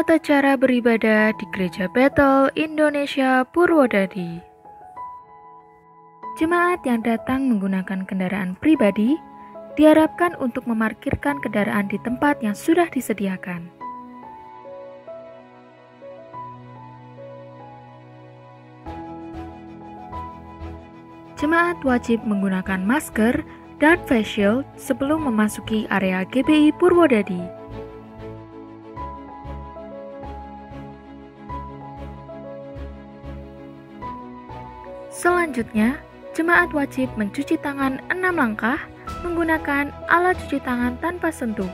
tata cara beribadah di Gereja Bethel Indonesia Purwodadi. Jemaat yang datang menggunakan kendaraan pribadi diharapkan untuk memarkirkan kendaraan di tempat yang sudah disediakan. Jemaat wajib menggunakan masker dan face shield sebelum memasuki area GBI Purwodadi. Selanjutnya, jemaat wajib mencuci tangan 6 langkah menggunakan alat cuci tangan tanpa sentuh.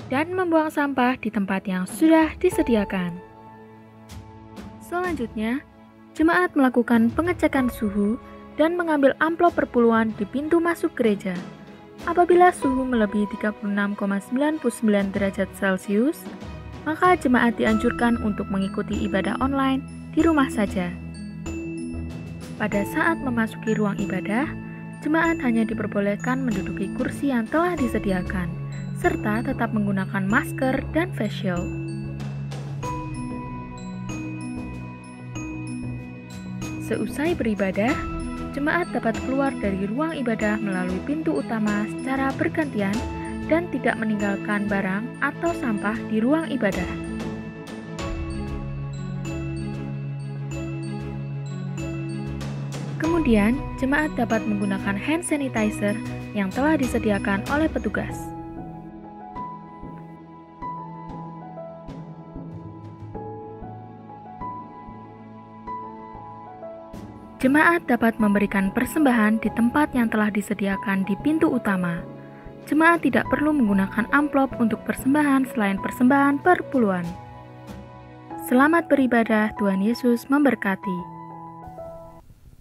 Dan membuang sampah di tempat yang sudah disediakan. Selanjutnya, jemaat melakukan pengecekan suhu dan mengambil amplop perpuluhan di pintu masuk gereja. Apabila suhu melebihi 36,99 derajat Celcius, maka jemaat dianjurkan untuk mengikuti ibadah online di rumah saja. Pada saat memasuki ruang ibadah, jemaat hanya diperbolehkan menduduki kursi yang telah disediakan, serta tetap menggunakan masker dan face shield. Seusai beribadah, jemaat dapat keluar dari ruang ibadah melalui pintu utama secara bergantian dan tidak meninggalkan barang atau sampah di ruang ibadah. Kemudian, jemaat dapat menggunakan hand sanitizer yang telah disediakan oleh petugas. Jemaat dapat memberikan persembahan di tempat yang telah disediakan di pintu utama. Jemaat tidak perlu menggunakan amplop untuk persembahan selain persembahan perpuluhan. Selamat beribadah, Tuhan Yesus memberkati.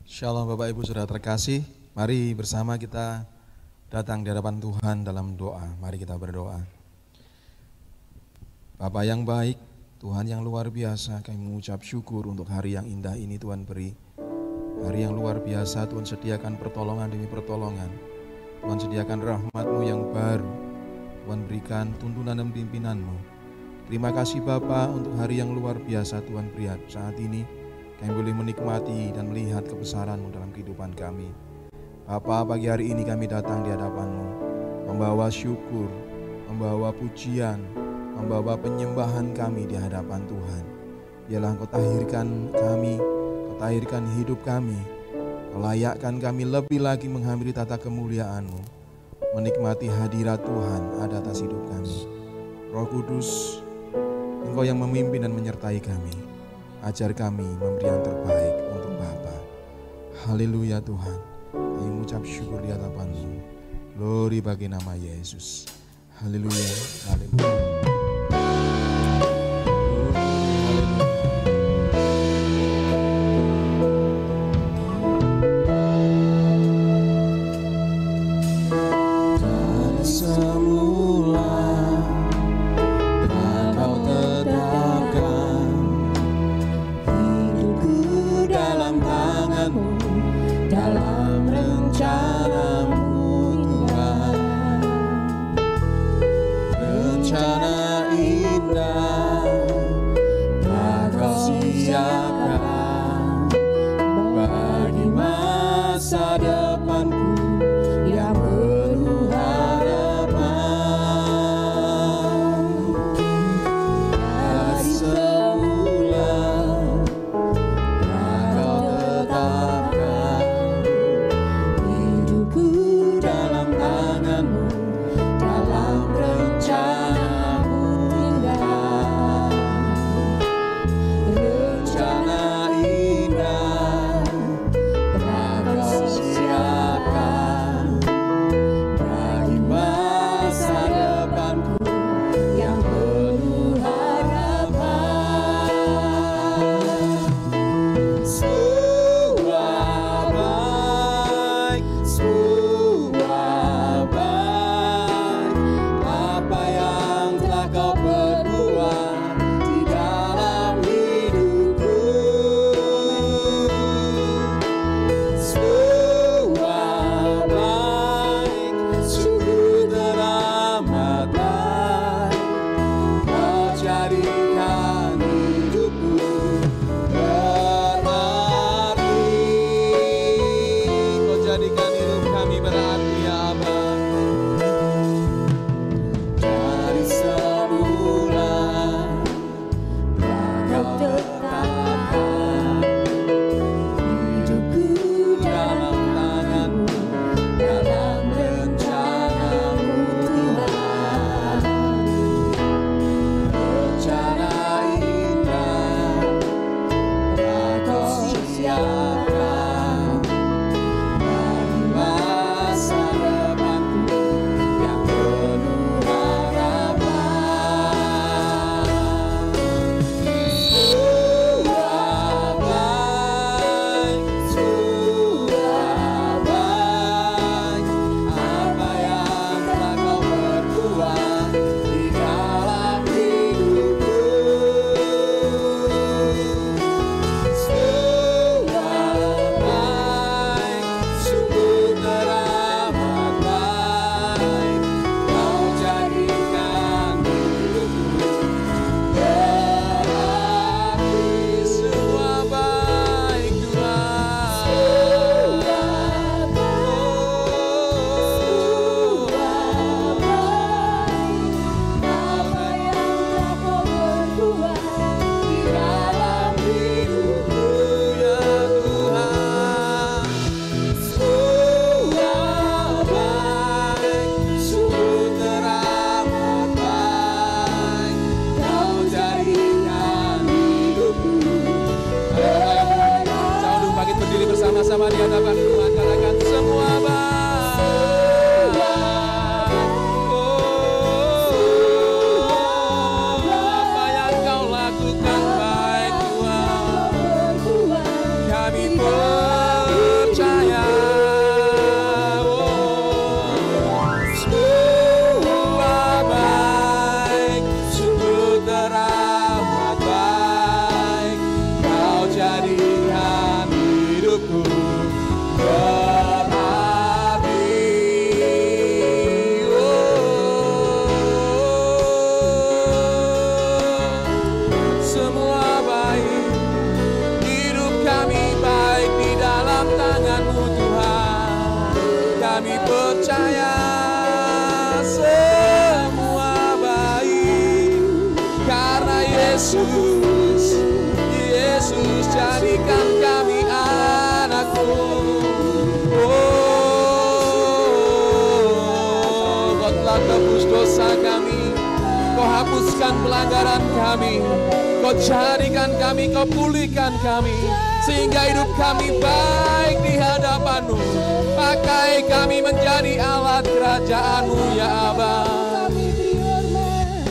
Shalom Bapak Ibu Saudara terkasih, mari bersama kita datang di hadapan Tuhan dalam doa. Mari kita berdoa. Bapa yang baik, Tuhan yang luar biasa, kami mengucap syukur untuk hari yang indah ini Tuhan beri. Hari yang luar biasa, Tuhan sediakan pertolongan demi pertolongan. Tuhan sediakan rahmat-Mu yang baru. Tuhan berikan tuntunan dan pimpinan-Mu. Terima kasih Bapa untuk hari yang luar biasa Tuhan beri saat ini. Kami boleh menikmati dan melihat kebesaran-Mu dalam kehidupan kami. Bapa, pagi hari ini kami datang di hadapan-Mu, membawa syukur, membawa pujian, membawa penyembahan kami di hadapan Tuhan. Biarlah Engkau tahirkan kami, tahirkan hidup kami, melayakkan kami lebih lagi menghampiri tata kemuliaan-Mu, menikmati hadirat Tuhan ada atas hidup kami. Roh Kudus, Engkau yang memimpin dan menyertai kami, ajar kami memberi yang terbaik untuk Bapa. Haleluya Tuhan, kami mengucap syukur di hadapan-Mu. Glory bagi nama Yesus. Haleluya, haleluya. Rencana kami percaya semua baik karena Yesus jadikan kami anakmu. Kau telah tebus dosa kami, Kau hapuskan pelanggaran kami, Kau jadikan kami, Kau pulihkan kami, sehingga hidup kami baik di hadapan-Mu. Pakai kami menjadi alat kerajaan-Mu ya Aba.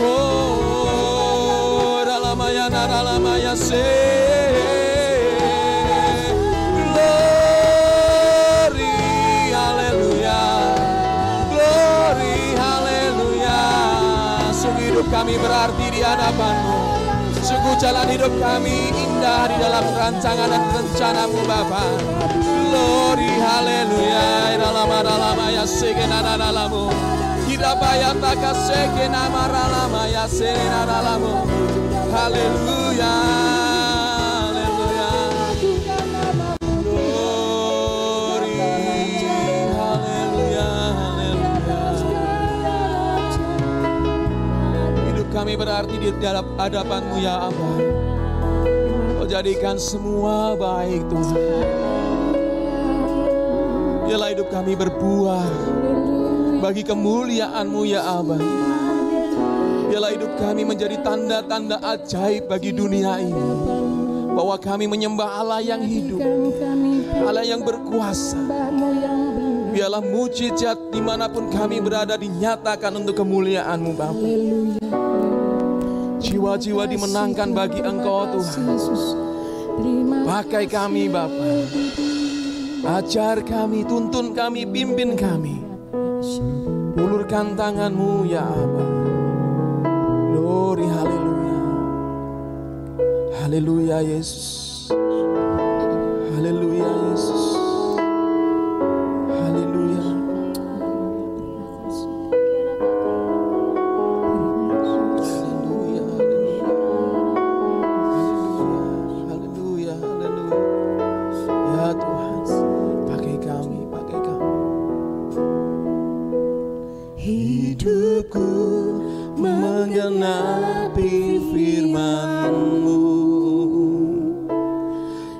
Oh, dalamaya se. Glory, haleluya. Glory, haleluya. Sungguh hidup kami berarti di hadapan-Mu. Sungguh jalan hidup kami indah di dalam rancangan dan rencana-Mu Bapa. Glory, haleluya. Dalam ya segenanalamu. Hidapaya takasegena maralama ya senanalamu. Haleluya. Haleluya. Glory, haleluya. Haleluya. Hidup kami berarti di dalam hadapan-Mu ya Allah. Kau jadikan semua baik Tuhan. Biarlah hidup kami berbuah bagi kemuliaan-Mu ya Allah. Biarlah hidup kami menjadi tanda-tanda ajaib bagi dunia ini, bahwa kami menyembah Allah yang hidup, Allah yang berkuasa. Biarlah mujizat dimanapun kami berada dinyatakan untuk kemuliaan-Mu Bapa. Jiwa-jiwa dimenangkan bagi Engkau Tuhan. Pakai kami Bapa. Ajar kami, tuntun kami, pimpin kami. Ulurkan tangan-Mu ya Allah. Glory, haleluya. Haleluya Yesus. Haleluya Yesus. Haleluya. Haleluya, haleluya. Haleluya, haleluya. Ya Tuhan, pakai kami, pakai kami. Hidupku menggenapi firman-Mu,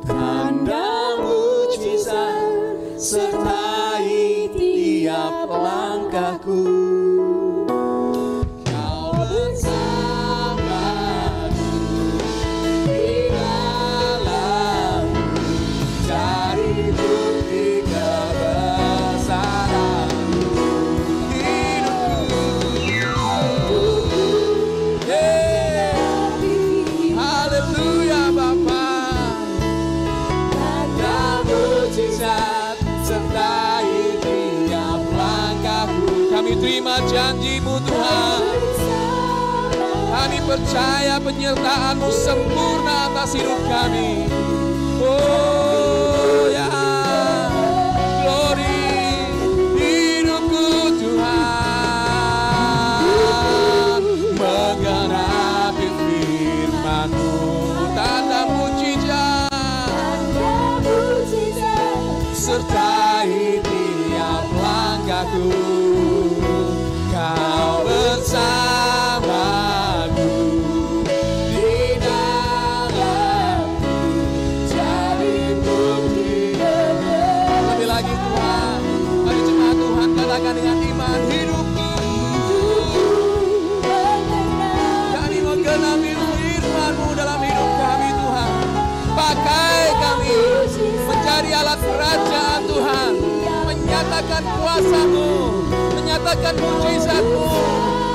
tanda mujizat sertai tiap langkahku. Kau bersamaku di dalam, jadi bukti kebesaran-Mu. Haleluya Bapa. Tanda mujizat sertai tiap langkahku. Kami terima janji-Mu Tuhan. Kami percaya penyertaan-Mu sempurna atas hidup kami. Oh ya, glory. Hidupku Tuhan menggenapi firman-Mu, tanda mujizat sertai tiap langkahku. Kau bersamaku di dalamku, jadi bukti. Lebih lagi Tuhan, mari jemaat Tuhan katakan dengan iman, hidupku kami menggenapi firman-Mu dalam hidup kami Tuhan. Pakai kami menjadi alat kerajaan Tuhan, menyatakan kuasa-Mu, menyatakan mujizat-Mu,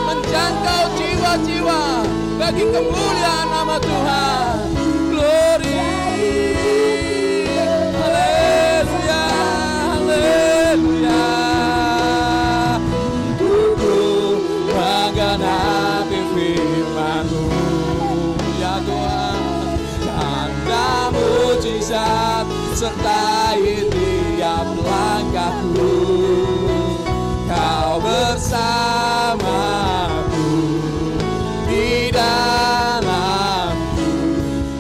menjangkau jiwa-jiwa bagi kemuliaan nama Tuhan. Glory, haleluya, haleluya. Hidupku menggenapi firman-Mu ya Tuhan, tanda mujizat sertai tiap langkahku. Kau bersamaku di dalamku,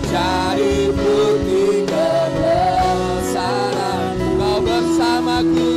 jadi bukti kebesaran. Kau bersamaku,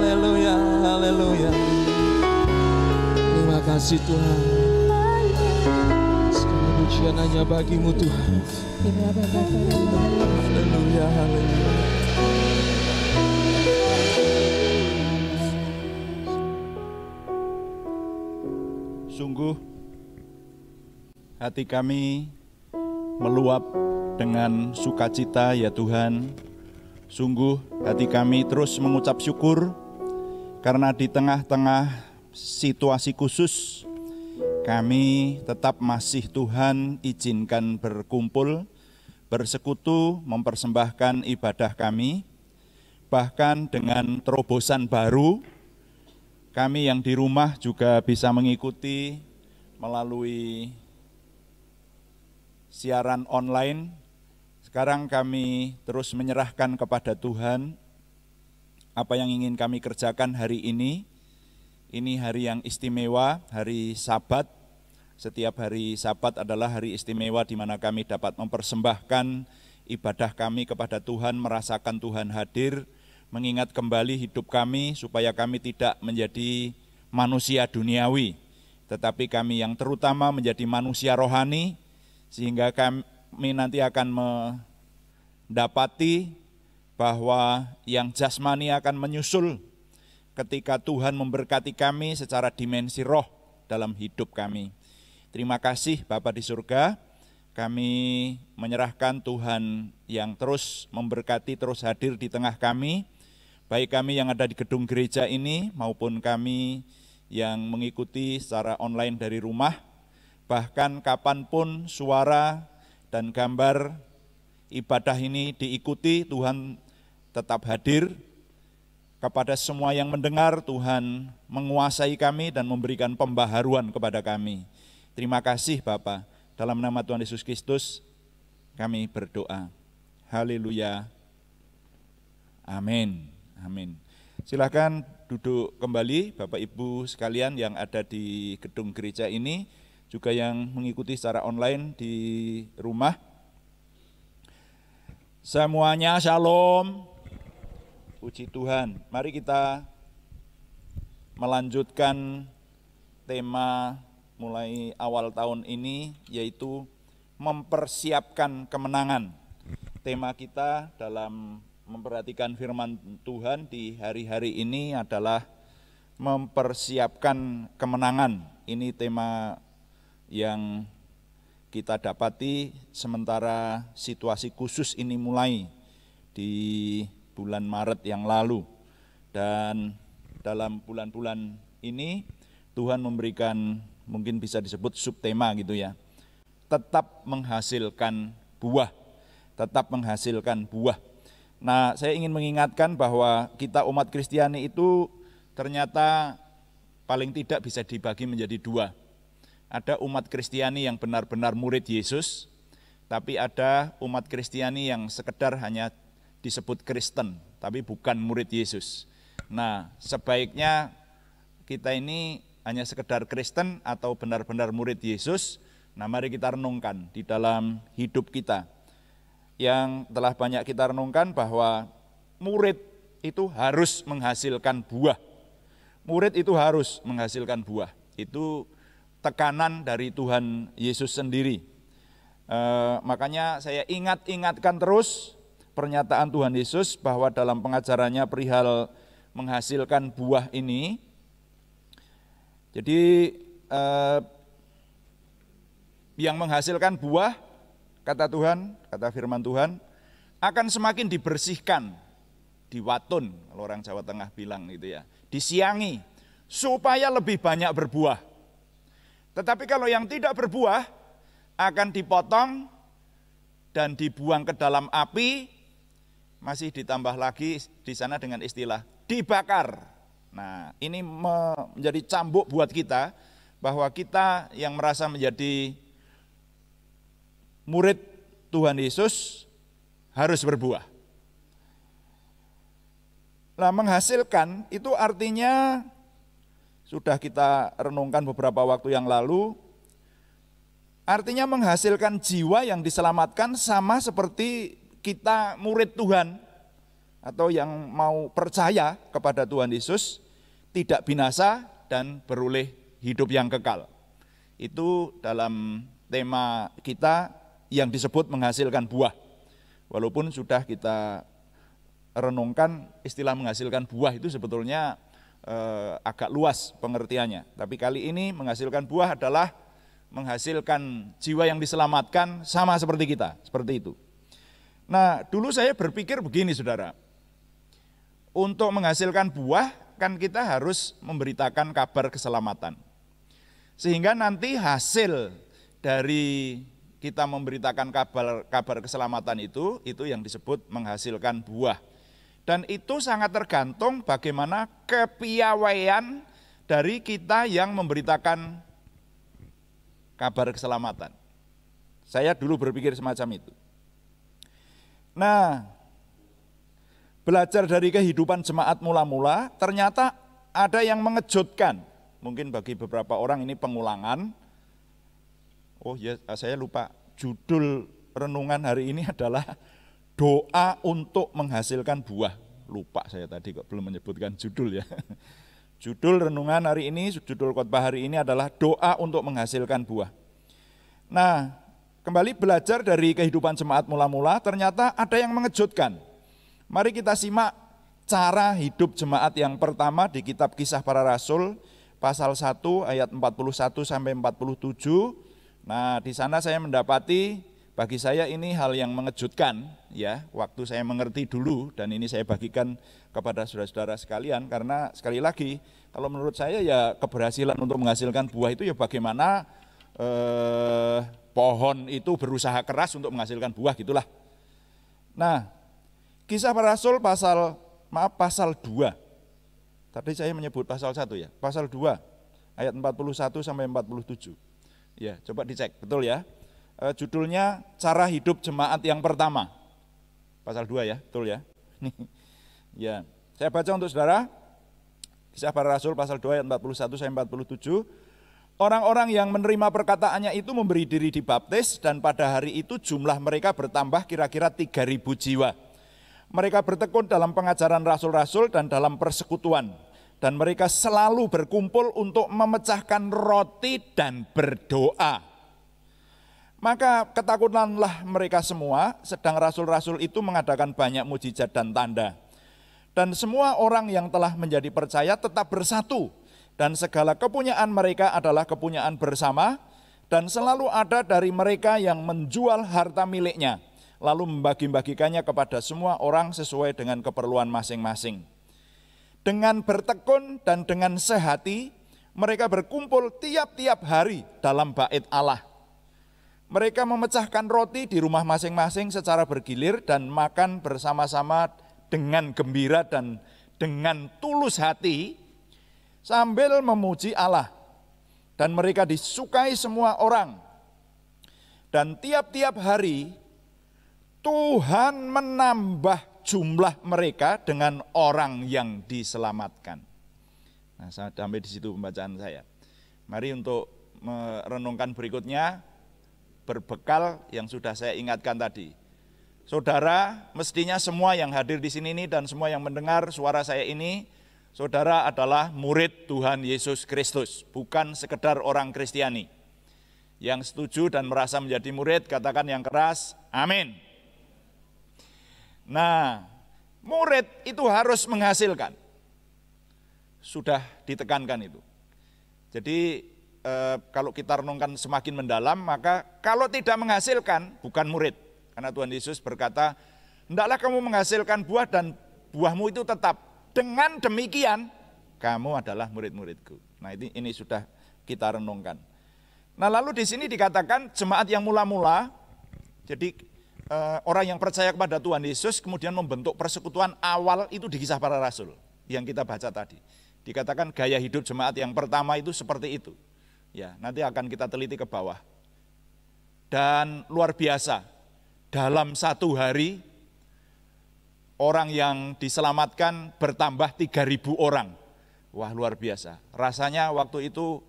haleluya, haleluya. Terima kasih Tuhan. Segala pujian hanya bagimu Tuhan. Haleluya, haleluya. Sungguh hati kami meluap dengan sukacita ya Tuhan. Sungguh hati kami terus mengucap syukur karena di tengah-tengah situasi khusus kami tetap masih Tuhan izinkan berkumpul, bersekutu, mempersembahkan ibadah kami. Bahkan dengan terobosan baru, kami yang di rumah juga bisa mengikuti melalui siaran online. Sekarang kami terus menyerahkan kepada Tuhan apa yang ingin kami kerjakan hari ini. Ini hari yang istimewa, hari Sabat. Setiap hari Sabat adalah hari istimewa di mana kami dapat mempersembahkan ibadah kami kepada Tuhan, merasakan Tuhan hadir, mengingat kembali hidup kami supaya kami tidak menjadi manusia duniawi, tetapi kami yang terutama menjadi manusia rohani, sehingga kami nanti akan mendapati bahwa yang jasmani akan menyusul ketika Tuhan memberkati kami secara dimensi roh dalam hidup kami. Terima kasih Bapa di surga, kami menyerahkan Tuhan yang terus memberkati, terus hadir di tengah kami, baik kami yang ada di gedung gereja ini maupun kami yang mengikuti secara online dari rumah. Bahkan kapanpun suara dan gambar ibadah ini diikuti, Tuhan tetap hadir. Kepada semua yang mendengar, Tuhan menguasai kami dan memberikan pembaharuan kepada kami. Terima kasih Bapa. Dalam nama Tuhan Yesus Kristus kami berdoa. Haleluya. Amin. Amin. Silakan duduk kembali Bapak Ibu sekalian yang ada di gedung gereja ini, juga yang mengikuti secara online di rumah. Semuanya shalom. Puji Tuhan. Mari kita melanjutkan tema mulai awal tahun ini, yaitu mempersiapkan kemenangan. Tema kita dalam memperhatikan firman Tuhan di hari-hari ini adalah mempersiapkan kemenangan. Ini tema yang kita dapati sementara situasi khusus ini mulai di bulan Maret yang lalu. Dan dalam bulan-bulan ini Tuhan memberikan, mungkin bisa disebut subtema gitu ya, tetap menghasilkan buah, tetap menghasilkan buah. Nah, saya ingin mengingatkan bahwa kita umat Kristiani itu ternyata paling tidak bisa dibagi menjadi dua. Ada umat Kristiani yang benar-benar murid Yesus, tapi ada umat Kristiani yang sekedar hanya disebut Kristen, tapi bukan murid Yesus. Nah, sebaiknya kita ini hanya sekedar Kristen atau benar-benar murid Yesus. Nah, mari kita renungkan di dalam hidup kita. Yang telah banyak kita renungkan bahwa murid itu harus menghasilkan buah. Murid itu harus menghasilkan buah. Itu tekanan dari Tuhan Yesus sendiri. Makanya saya ingatkan terus pernyataan Tuhan Yesus bahwa dalam pengajarannya perihal menghasilkan buah ini. Jadi yang menghasilkan buah, kata Tuhan, kata firman Tuhan, akan semakin dibersihkan, diwatun, kalau orang Jawa Tengah bilang gitu ya, disiangi, supaya lebih banyak berbuah. Tetapi kalau yang tidak berbuah, akan dipotong dan dibuang ke dalam api, masih ditambah lagi di sana dengan istilah dibakar. Nah, ini menjadi cambuk buat kita, bahwa kita yang merasa menjadi murid Tuhan Yesus harus berbuah. Nah, menghasilkan itu artinya sudah kita renungkan beberapa waktu yang lalu, artinya menghasilkan jiwa yang diselamatkan sama seperti kita murid Tuhan atau yang mau percaya kepada Tuhan Yesus, tidak binasa dan beroleh hidup yang kekal. Itu dalam tema kita yang disebut menghasilkan buah. Walaupun sudah kita renungkan istilah menghasilkan buah itu sebetulnya agak luas pengertiannya. Tapi kali ini menghasilkan buah adalah menghasilkan jiwa yang diselamatkan sama seperti kita, seperti itu. Nah, dulu saya berpikir begini saudara, untuk menghasilkan buah kan kita harus memberitakan kabar keselamatan. Sehingga nanti hasil dari kita memberitakan kabar keselamatan itu yang disebut menghasilkan buah. Dan itu sangat tergantung bagaimana kepiawaian dari kita yang memberitakan kabar keselamatan. Saya dulu berpikir semacam itu. Nah, belajar dari kehidupan jemaat mula-mula, ternyata ada yang mengejutkan. Mungkin bagi beberapa orang ini pengulangan. Oh ya, saya lupa, judul renungan hari ini adalah doa untuk menghasilkan buah. Lupa saya tadi kok belum menyebutkan judul ya. Judul renungan hari ini, judul khotbah hari ini adalah doa untuk menghasilkan buah. Nah, kembali belajar dari kehidupan jemaat mula-mula, ternyata ada yang mengejutkan. Mari kita simak cara hidup jemaat yang pertama di kitab Kisah Para Rasul, pasal 1 ayat 41 sampai 47. Nah, di sana saya mendapati, bagi saya ini hal yang mengejutkan ya, waktu saya mengerti dulu, dan ini saya bagikan kepada saudara-saudara sekalian, karena sekali lagi kalau menurut saya ya keberhasilan untuk menghasilkan buah itu ya bagaimana pohon itu berusaha keras untuk menghasilkan buah gitulah. Nah, Kisah Para Rasul pasal 2. Tadi saya menyebut pasal 1 ya, pasal 2 ayat 41 sampai 47. Ya, coba dicek, betul ya. Judulnya Cara Hidup Jemaat yang Pertama. Pasal 2 ya, betul ya. Ya, saya baca untuk saudara. Kisah Para Rasul pasal 2 ayat 41 sampai 47. Orang-orang yang menerima perkataannya itu memberi diri dibaptis, dan pada hari itu jumlah mereka bertambah kira-kira 3.000 jiwa. Mereka bertekun dalam pengajaran rasul-rasul dan dalam persekutuan. Dan mereka selalu berkumpul untuk memecahkan roti dan berdoa. Maka ketakutanlah mereka semua, sedang rasul-rasul itu mengadakan banyak mujizat dan tanda. Dan semua orang yang telah menjadi percaya tetap bersatu, dan segala kepunyaan mereka adalah kepunyaan bersama, dan selalu ada dari mereka yang menjual harta miliknya, lalu membagi-bagikannya kepada semua orang sesuai dengan keperluan masing-masing. Dengan bertekun dan dengan sehati, mereka berkumpul tiap-tiap hari dalam bait Allah. Mereka memecahkan roti di rumah masing-masing secara bergilir dan makan bersama-sama dengan gembira dan dengan tulus hati sambil memuji Allah. Dan mereka disukai semua orang. Dan tiap-tiap hari Tuhan menambah jumlah mereka dengan orang yang diselamatkan. Nah, sampai di situ pembacaan saya. Mari untuk merenungkan berikutnya, berbekal yang sudah saya ingatkan tadi. Saudara, mestinya semua yang hadir di sini ini dan semua yang mendengar suara saya ini, saudara adalah murid Tuhan Yesus Kristus, bukan sekedar orang Kristiani. Yang setuju dan merasa menjadi murid, katakan yang keras, amin. Nah, murid itu harus menghasilkan. Sudah ditekankan itu. Jadi kalau kita renungkan semakin mendalam, maka kalau tidak menghasilkan bukan murid. Karena Tuhan Yesus berkata, hendaklah kamu menghasilkan buah dan buahmu itu tetap. Dengan demikian kamu adalah murid-muridku. Nah ini sudah kita renungkan. Nah lalu di sini dikatakan jemaat yang mula-mula, jadi orang yang percaya kepada Tuhan Yesus kemudian membentuk persekutuan awal itu di Kisah Para Rasul yang kita baca tadi. Dikatakan gaya hidup jemaat yang pertama itu seperti itu. Ya, nanti akan kita teliti ke bawah. Dan luar biasa, dalam satu hari orang yang diselamatkan bertambah 3.000 orang. Wah luar biasa. Rasanya waktu itu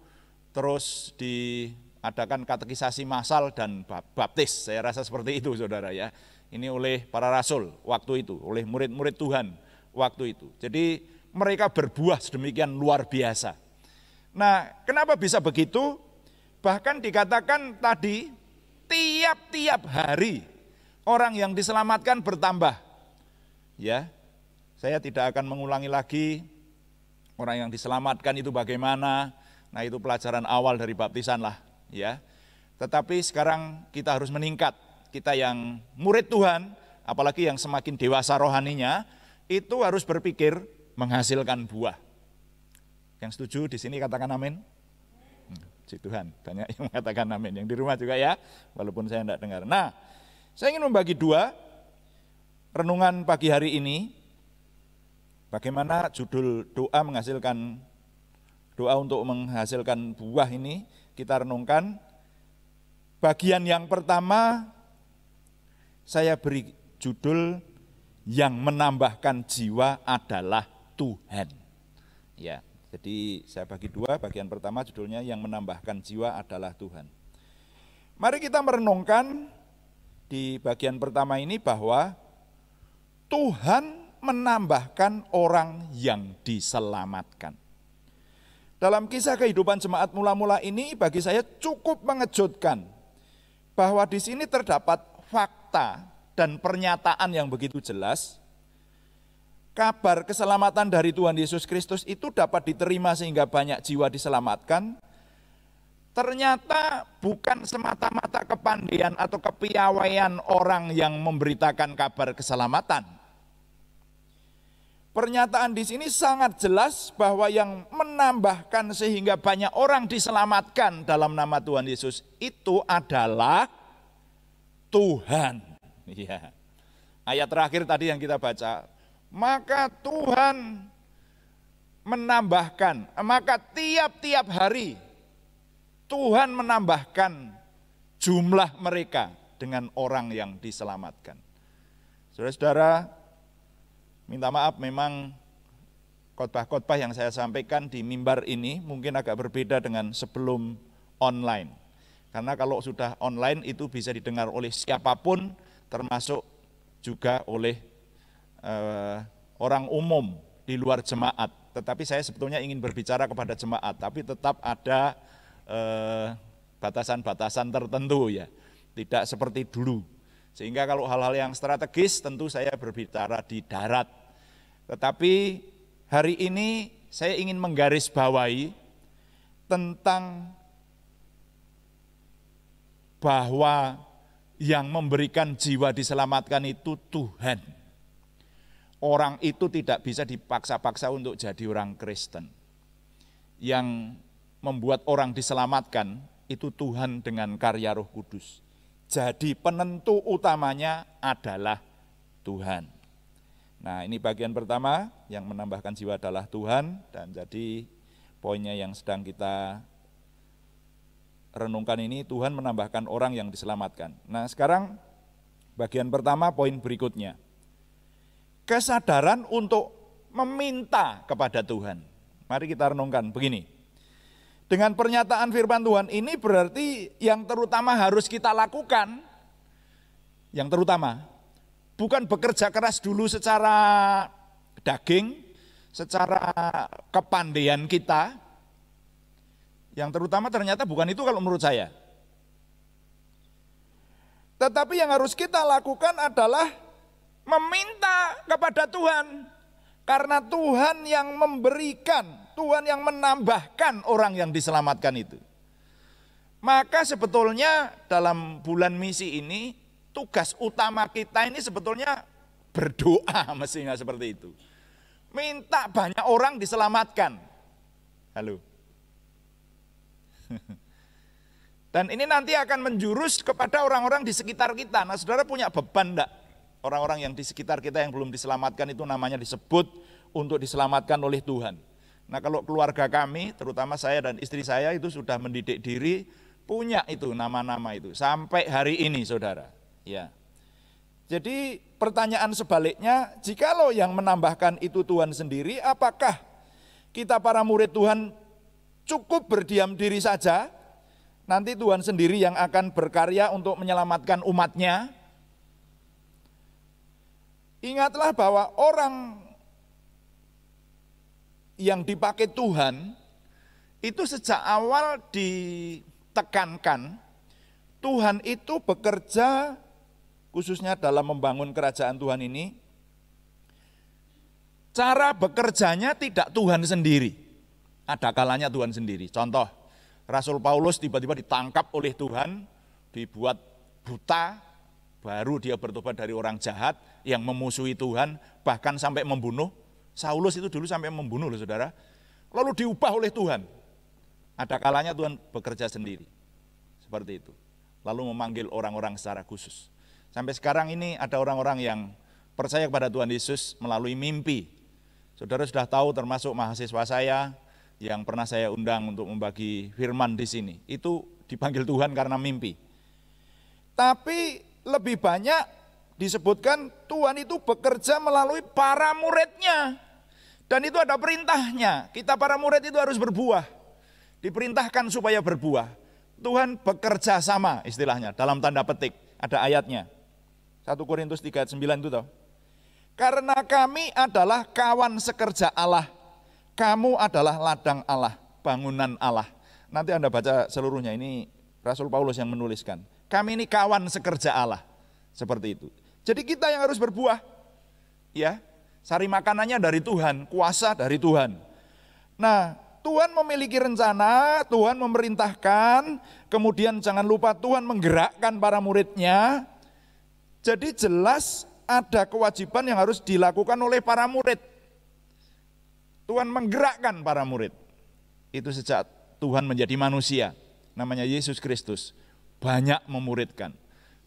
terus diadakan katekisasi massal dan baptis. Saya rasa seperti itu saudara ya. Ini oleh para rasul waktu itu, oleh murid-murid Tuhan waktu itu. Jadi mereka berbuah sedemikian luar biasa. Nah kenapa bisa begitu? Bahkan dikatakan tadi tiap-tiap hari orang yang diselamatkan bertambah. Ya, saya tidak akan mengulangi lagi orang yang diselamatkan itu bagaimana. Nah itu pelajaran awal dari baptisan lah ya. Tetapi sekarang kita harus meningkat. Kita yang murid Tuhan, apalagi yang semakin dewasa rohaninya, itu harus berpikir menghasilkan buah. Yang setuju di sini katakan amin. Puji Tuhan, banyak yang mengatakan amin. Yang di rumah juga ya, walaupun saya tidak dengar. Nah, saya ingin membagi dua renungan pagi hari ini. Bagaimana judul doa untuk menghasilkan buah ini kita renungkan. Bagian yang pertama saya beri judul yang menambahkan jiwa adalah Tuhan. Ya, jadi saya bagi dua, bagian pertama judulnya yang menambahkan jiwa adalah Tuhan. Mari kita merenungkan di bagian pertama ini bahwa Tuhan menambahkan orang yang diselamatkan. Dalam kisah kehidupan jemaat mula-mula ini bagi saya cukup mengejutkan bahwa di sini terdapat fakta dan pernyataan yang begitu jelas. Kabar keselamatan dari Tuhan Yesus Kristus itu dapat diterima sehingga banyak jiwa diselamatkan. Ternyata bukan semata-mata kepandaian atau kepiawaian orang yang memberitakan kabar keselamatan. Pernyataan di sini sangat jelas bahwa yang menambahkan sehingga banyak orang diselamatkan dalam nama Tuhan Yesus itu adalah Tuhan. Ya. Ayat terakhir tadi yang kita baca, maka Tuhan menambahkan, maka tiap-tiap hari Tuhan menambahkan jumlah mereka dengan orang yang diselamatkan. Saudara-saudara, minta maaf memang khotbah-khotbah yang saya sampaikan di mimbar ini mungkin agak berbeda dengan sebelum online. Karena kalau sudah online itu bisa didengar oleh siapapun, termasuk juga oleh orang umum di luar jemaat. Tetapi saya sebetulnya ingin berbicara kepada jemaat, tapi tetap ada batasan-batasan tertentu ya. Tidak seperti dulu. Sehingga kalau hal-hal yang strategis tentu saya berbicara di darat. Tetapi hari ini saya ingin menggarisbawahi tentang bahwa yang memberikan jiwa diselamatkan itu Tuhan. Orang itu tidak bisa dipaksa-paksa untuk jadi orang Kristen. Yang membuat orang diselamatkan itu Tuhan dengan karya Roh Kudus. Jadi penentu utamanya adalah Tuhan. Nah ini bagian pertama, yang menambahkan jiwa adalah Tuhan. Dan jadi poinnya yang sedang kita renungkan ini, Tuhan menambahkan orang yang diselamatkan. Nah sekarang bagian pertama, poin berikutnya. Kesadaran untuk meminta kepada Tuhan. Mari kita renungkan begini. Dengan pernyataan firman Tuhan ini berarti yang terutama harus kita lakukan, yang terutama, bukan bekerja keras dulu secara daging, secara kepandaian kita. Yang terutama ternyata bukan itu kalau menurut saya. Tetapi yang harus kita lakukan adalah meminta kepada Tuhan. Karena Tuhan yang memberikan, Tuhan yang menambahkan orang yang diselamatkan itu. Maka sebetulnya dalam bulan misi ini, tugas utama kita ini sebetulnya berdoa mestinya seperti itu. Minta banyak orang diselamatkan. Halo. Dan ini nanti akan menjurus kepada orang-orang di sekitar kita. Nah, saudara punya beban enggak? Orang-orang yang di sekitar kita yang belum diselamatkan itu namanya disebut untuk diselamatkan oleh Tuhan. Nah, kalau keluarga kami, terutama saya dan istri saya itu sudah mendidik diri, punya itu nama-nama itu sampai hari ini, saudara. Ya. Jadi pertanyaan sebaliknya, jikalau yang menambahkan itu Tuhan sendiri, apakah kita para murid Tuhan cukup berdiam diri saja? Nanti Tuhan sendiri yang akan berkarya untuk menyelamatkan umatnya. Ingatlah bahwa orang yang dipakai Tuhan itu sejak awal ditekankan, Tuhan itu bekerja khususnya dalam membangun kerajaan Tuhan ini. Cara bekerjanya tidak Tuhan sendiri, ada kalanya Tuhan sendiri. Contoh, Rasul Paulus tiba-tiba ditangkap oleh Tuhan, dibuat buta, baru dia bertobat dari orang jahat yang memusuhi Tuhan, bahkan sampai membunuh. Saulus itu dulu sampai membunuh loh, saudara. Lalu diubah oleh Tuhan. Ada kalanya Tuhan bekerja sendiri, seperti itu. Lalu memanggil orang-orang secara khusus. Sampai sekarang ini ada orang-orang yang percaya kepada Tuhan Yesus melalui mimpi. Saudara sudah tahu, termasuk mahasiswa saya yang pernah saya undang untuk membagi firman di sini, itu dipanggil Tuhan karena mimpi. Tapi lebih banyak disebutkan Tuhan itu bekerja melalui para muridnya. Dan itu ada perintahnya, kita para murid itu harus berbuah. Diperintahkan supaya berbuah. Tuhan bekerja sama istilahnya, dalam tanda petik, ada ayatnya. 1 Korintus 3 ayat 9 itu tahu. Karena kami adalah kawan sekerja Allah. Kamu adalah ladang Allah, bangunan Allah. Nanti Anda baca seluruhnya, ini Rasul Paulus yang menuliskan. Kami ini kawan sekerja Allah, seperti itu. Jadi kita yang harus berbuah, ya. Sari makanannya dari Tuhan, kuasa dari Tuhan. Nah, Tuhan memiliki rencana, Tuhan memerintahkan, kemudian jangan lupa Tuhan menggerakkan para muridnya. Jadi jelas ada kewajiban yang harus dilakukan oleh para murid. Tuhan menggerakkan para murid. Itu sejak Tuhan menjadi manusia, namanya Yesus Kristus, banyak memuridkan.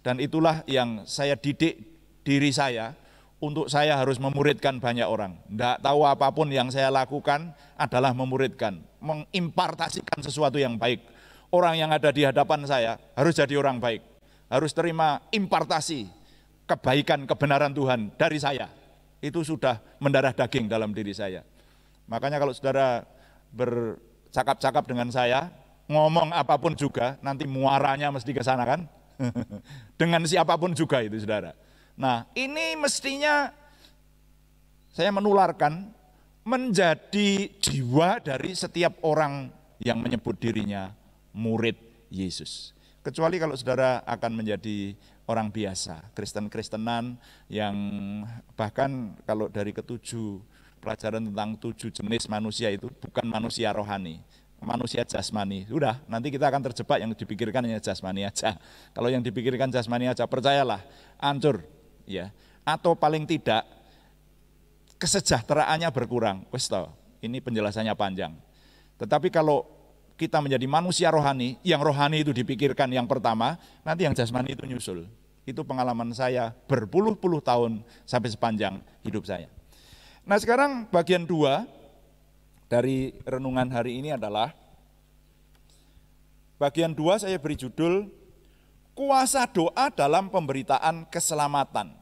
Dan itulah yang saya didik diri saya, untuk saya harus memuridkan banyak orang. Tidak tahu apapun yang saya lakukan adalah memuridkan, mengimpartasikan sesuatu yang baik. Orang yang ada di hadapan saya harus jadi orang baik, harus terima impartasi kebaikan, kebenaran Tuhan dari saya. Itu sudah mendarah daging dalam diri saya. Makanya kalau saudara bercakap-cakap dengan saya, ngomong apapun juga, nanti muaranya mesti ke sana kan? Dengan siapapun juga itu, saudara. Nah, ini mestinya saya menularkan menjadi jiwa dari setiap orang yang menyebut dirinya murid Yesus. Kecuali kalau saudara akan menjadi orang biasa, Kristen-Kristenan yang bahkan kalau dari ketujuh pelajaran tentang 7 jenis manusia itu bukan manusia rohani, manusia jasmani. Sudah, nanti kita akan terjebak yang dipikirkan hanya jasmani aja. Kalau yang dipikirkan jasmani aja, percayalah, hancur, ya. Atau paling tidak kesejahteraannya berkurang. Wes toh, ini penjelasannya panjang. Tetapi kalau kita menjadi manusia rohani, yang rohani itu dipikirkan yang pertama, nanti yang jasmani itu nyusul. Itu pengalaman saya berpuluh-puluh tahun sampai sepanjang hidup saya. Nah, sekarang bagian 2 dari renungan hari ini adalah bagian 2 saya beri judul kuasa doa dalam pemberitaan keselamatan.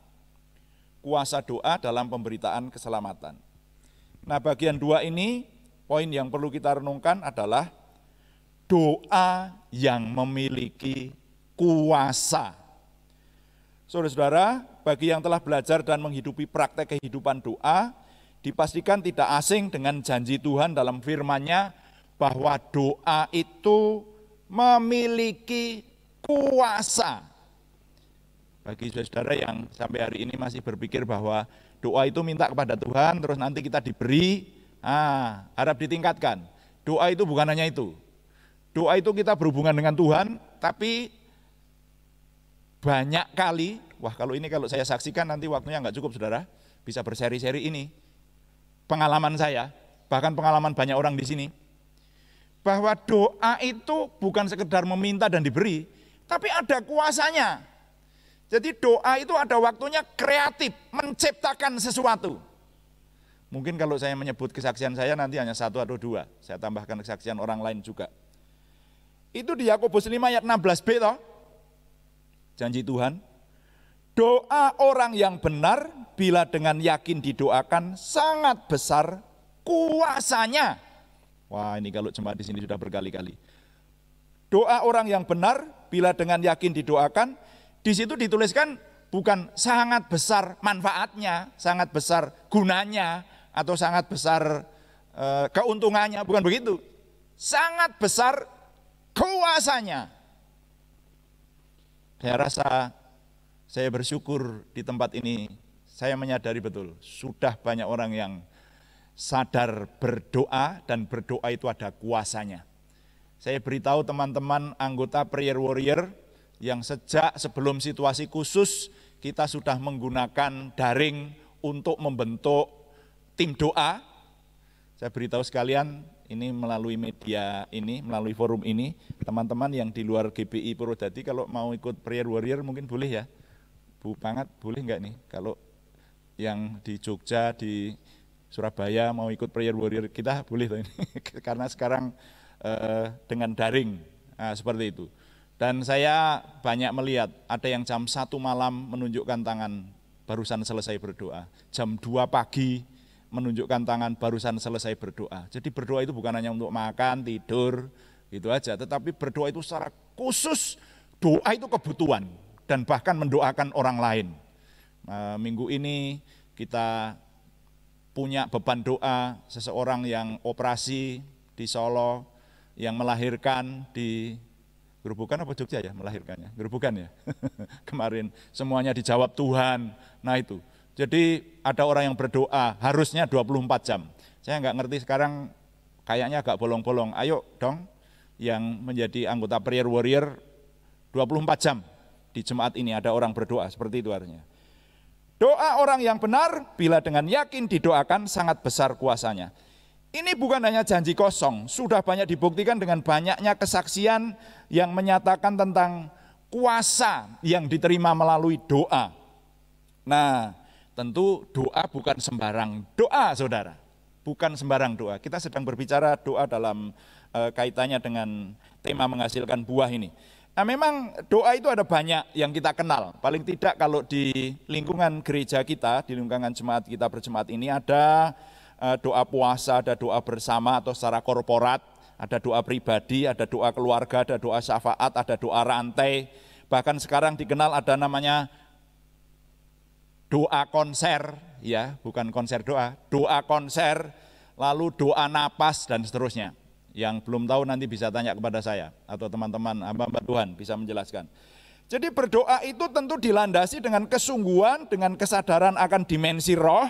Kuasa doa dalam pemberitaan keselamatan. Nah, bagian 2 ini poin yang perlu kita renungkan adalah doa yang memiliki kuasa. Saudara-saudara, bagi yang telah belajar dan menghidupi praktek kehidupan doa, dipastikan tidak asing dengan janji Tuhan dalam firman-Nya bahwa doa itu memiliki kuasa. Bagi saudara yang sampai hari ini masih berpikir bahwa doa itu minta kepada Tuhan, terus nanti kita diberi, harap ditingkatkan. Doa itu bukan hanya itu. Doa itu kita berhubungan dengan Tuhan, tapi banyak kali, kalau saya saksikan nanti waktunya nggak cukup saudara, bisa berseri-seri ini. Pengalaman saya, bahkan pengalaman banyak orang di sini, bahwa doa itu bukan sekedar meminta dan diberi, tapi ada kuasanya. Jadi doa itu ada waktunya kreatif, menciptakan sesuatu. Mungkin kalau saya menyebut kesaksian saya nanti hanya 1 atau 2, saya tambahkan kesaksian orang lain juga. Itu di Yakobus 5 ayat 16b toh, janji Tuhan, doa orang yang benar bila dengan yakin didoakan sangat besar kuasanya. Wah, ini kalau jemaat di sini sudah berkali-kali. Doa orang yang benar bila dengan yakin didoakan, di situ dituliskan bukan sangat besar manfaatnya, sangat besar gunanya, atau sangat besar keuntungannya, bukan begitu. Sangat besar kuasanya. Saya rasa saya bersyukur di tempat ini, saya menyadari betul, sudah banyak orang yang sadar berdoa dan berdoa itu ada kuasanya. Saya beritahu teman-teman anggota Prayer Warrior yang sejak sebelum situasi khusus kita sudah menggunakan daring untuk membentuk tim doa. Saya beritahu sekalian, ini melalui media ini, melalui forum ini, teman-teman yang di luar GBI Purwodadi kalau mau ikut Prayer Warrior mungkin boleh ya. Bu Pangat boleh enggak nih? Kalau yang di Jogja, di Surabaya mau ikut Prayer Warrior kita boleh tuh ini. Karena sekarang dengan daring, seperti itu. Dan saya banyak melihat ada yang jam 1 malam menunjukkan tangan barusan selesai berdoa. Jam 2 pagi menunjukkan tangan barusan selesai berdoa. Jadi berdoa itu bukan hanya untuk makan, tidur, gitu aja. Tetapi berdoa itu secara khusus, doa itu kebutuhan. Dan bahkan mendoakan orang lain. Minggu ini kita punya beban doa seseorang yang operasi di Solo, yang melahirkan di Gerobokan apa Jogja ya melahirkannya? Gerobokan ya. Kemarin semuanya dijawab Tuhan. Nah itu. Jadi ada orang yang berdoa harusnya 24 jam. Saya nggak ngerti sekarang kayaknya agak bolong-bolong. Ayo dong yang menjadi anggota Prayer Warrior 24 jam di jemaat ini ada orang berdoa. Seperti itu artinya. Doa orang yang benar bila dengan yakin didoakan sangat besar kuasanya. Ini bukan hanya janji kosong, sudah banyak dibuktikan dengan banyaknya kesaksian yang menyatakan tentang kuasa yang diterima melalui doa. Nah, tentu doa bukan sembarang doa, saudara. Bukan sembarang doa. Kita sedang berbicara doa dalam kaitannya dengan tema menghasilkan buah ini. Nah, memang doa itu ada banyak yang kita kenal. Paling tidak kalau di lingkungan gereja kita, di lingkungan jemaat kita berjemaat ini ada doa puasa, ada doa bersama atau secara korporat, ada doa pribadi, ada doa keluarga, ada doa syafaat, ada doa rantai. Bahkan sekarang dikenal ada namanya doa konser, ya, bukan konser doa konser, lalu doa napas dan seterusnya. Yang belum tahu nanti bisa tanya kepada saya atau teman-teman hamba-hamba Tuhan bisa menjelaskan. Jadi berdoa itu tentu dilandasi dengan kesungguhan, dengan kesadaran akan dimensi roh,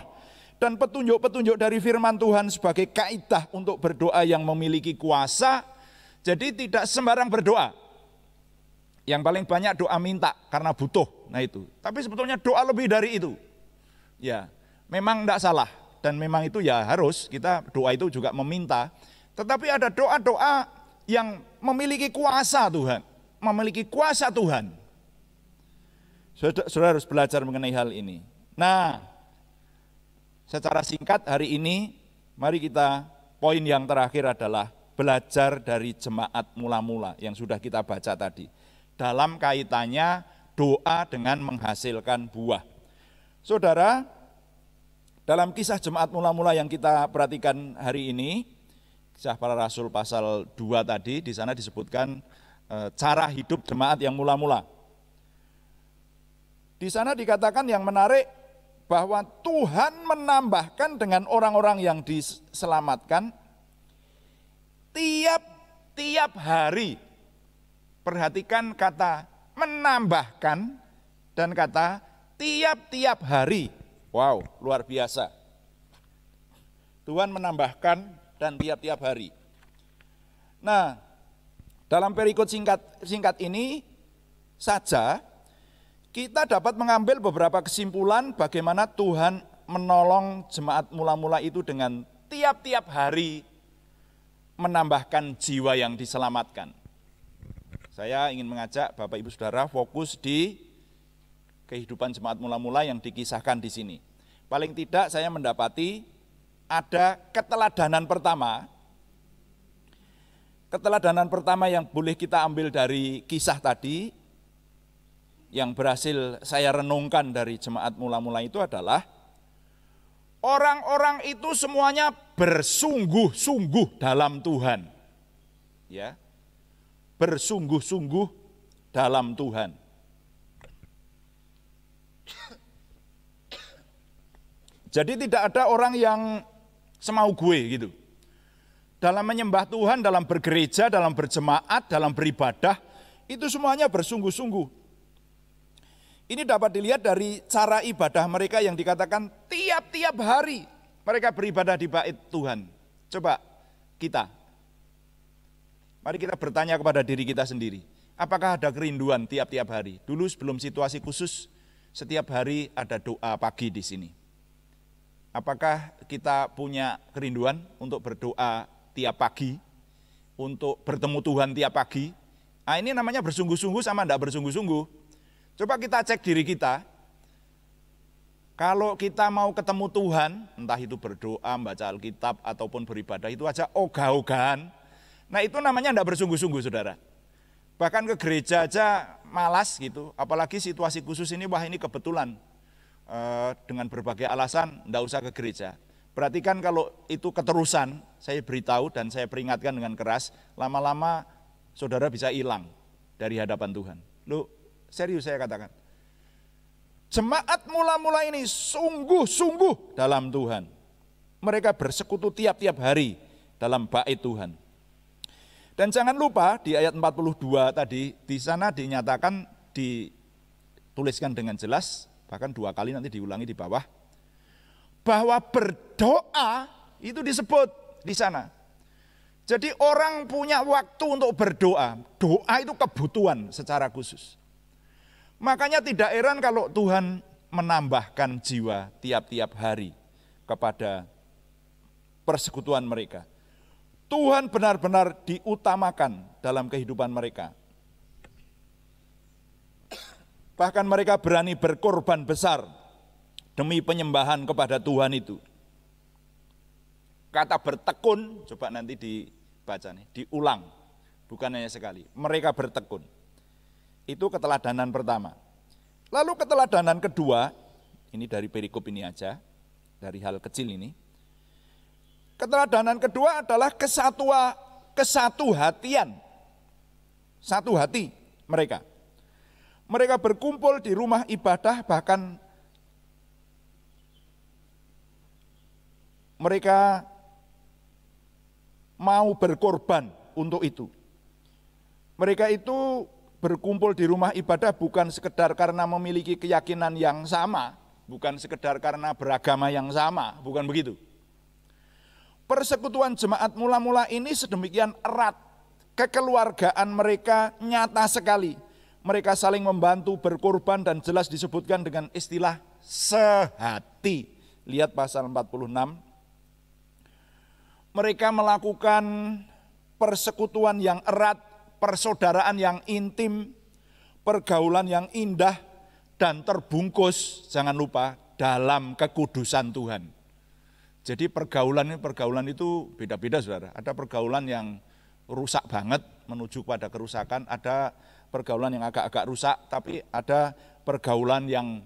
dan petunjuk-petunjuk dari firman Tuhan sebagai kaidah untuk berdoa yang memiliki kuasa. Jadi tidak sembarang berdoa. Yang paling banyak doa minta karena butuh. Nah itu. Tapi sebetulnya doa lebih dari itu. Ya, memang tidak salah dan memang itu ya harus kita doa itu juga meminta. Tetapi ada doa-doa yang memiliki kuasa Tuhan, memiliki kuasa Tuhan. Saudara harus belajar mengenai hal ini. Nah, secara singkat hari ini, mari kita poin yang terakhir adalah belajar dari jemaat mula-mula yang sudah kita baca tadi. Dalam kaitannya doa dengan menghasilkan buah. Saudara, dalam kisah jemaat mula-mula yang kita perhatikan hari ini, kisah para rasul pasal 2 tadi, di sana disebutkan cara hidup jemaat yang mula-mula. Di sana dikatakan yang menarik, bahwa Tuhan menambahkan dengan orang-orang yang diselamatkan tiap hari. Perhatikan kata menambahkan dan kata tiap-tiap hari. Wow, luar biasa. Tuhan menambahkan dan tiap-tiap hari. Nah, Dalam perikop singkat ini saja kita dapat mengambil beberapa kesimpulan bagaimana Tuhan menolong jemaat mula-mula itu dengan tiap-tiap hari menambahkan jiwa yang diselamatkan. Saya ingin mengajak Bapak Ibu Saudara fokus di kehidupan jemaat mula-mula yang dikisahkan di sini. Paling tidak saya mendapati ada keteladanan pertama. Keteladanan pertama yang boleh kita ambil dari kisah tadi, yang berhasil saya renungkan dari jemaat mula-mula itu adalah orang-orang itu semuanya bersungguh-sungguh dalam Tuhan. Ya. Bersungguh-sungguh dalam Tuhan. Jadi tidak ada orang yang semau gue gitu. Dalam menyembah Tuhan, dalam bergereja, dalam berjemaat, dalam beribadah, itu semuanya bersungguh-sungguh. Ini dapat dilihat dari cara ibadah mereka yang dikatakan tiap-tiap hari mereka beribadah di bait Tuhan. Coba kita, mari kita bertanya kepada diri kita sendiri. Apakah ada kerinduan tiap-tiap hari? Dulu sebelum situasi khusus, setiap hari ada doa pagi di sini. Apakah kita punya kerinduan untuk berdoa tiap pagi, untuk bertemu Tuhan tiap pagi? Nah, ini namanya bersungguh-sungguh sama enggak bersungguh-sungguh. Coba kita cek diri kita. Kalau kita mau ketemu Tuhan, entah itu berdoa, membaca Alkitab, ataupun beribadah, itu aja ogah-ogahan. Nah, itu namanya enggak bersungguh-sungguh, saudara. Bahkan ke gereja aja malas gitu, apalagi situasi khusus ini, wah ini kebetulan. Dengan berbagai alasan, enggak usah ke gereja. Berarti kan kalau itu keterusan, saya beritahu dan saya peringatkan dengan keras, lama-lama saudara bisa hilang dari hadapan Tuhan. Loh, serius saya katakan. Jemaat mula-mula ini sungguh-sungguh dalam Tuhan. Mereka bersekutu tiap-tiap hari dalam bait Tuhan. Dan jangan lupa di ayat 42 tadi, di sana dinyatakan, dituliskan dengan jelas, bahkan 2 kali nanti diulangi di bawah, bahwa berdoa itu disebut di sana. Jadi orang punya waktu untuk berdoa. Doa itu kebutuhan secara khusus. Makanya tidak heran kalau Tuhan menambahkan jiwa tiap-tiap hari kepada persekutuan mereka. Tuhan benar-benar diutamakan dalam kehidupan mereka. Bahkan mereka berani berkorban besar demi penyembahan kepada Tuhan itu. Kata bertekun, coba nanti dibaca nih, diulang, bukan hanya sekali. Mereka bertekun. Itu keteladanan pertama. Lalu keteladanan kedua, ini dari perikop ini aja, dari hal kecil ini. Keteladanan kedua adalah kesatuhatian. Satu hati mereka. Mereka berkumpul di rumah ibadah, bahkan mereka mau berkorban untuk itu. Mereka itu berkumpul di rumah ibadah bukan sekedar karena memiliki keyakinan yang sama, bukan sekedar karena beragama yang sama, bukan begitu. Persekutuan jemaat mula-mula ini sedemikian erat, kekeluargaan mereka nyata sekali. Mereka saling membantu, berkorban, dan jelas disebutkan dengan istilah sehati. Lihat pasal 46. Mereka melakukan persekutuan yang erat, persaudaraan yang intim, pergaulan yang indah, dan terbungkus, jangan lupa, dalam kekudusan Tuhan. Jadi pergaulan itu beda-beda, saudara. Ada pergaulan yang rusak banget, menuju pada kerusakan, ada pergaulan yang agak-agak rusak, tapi ada pergaulan yang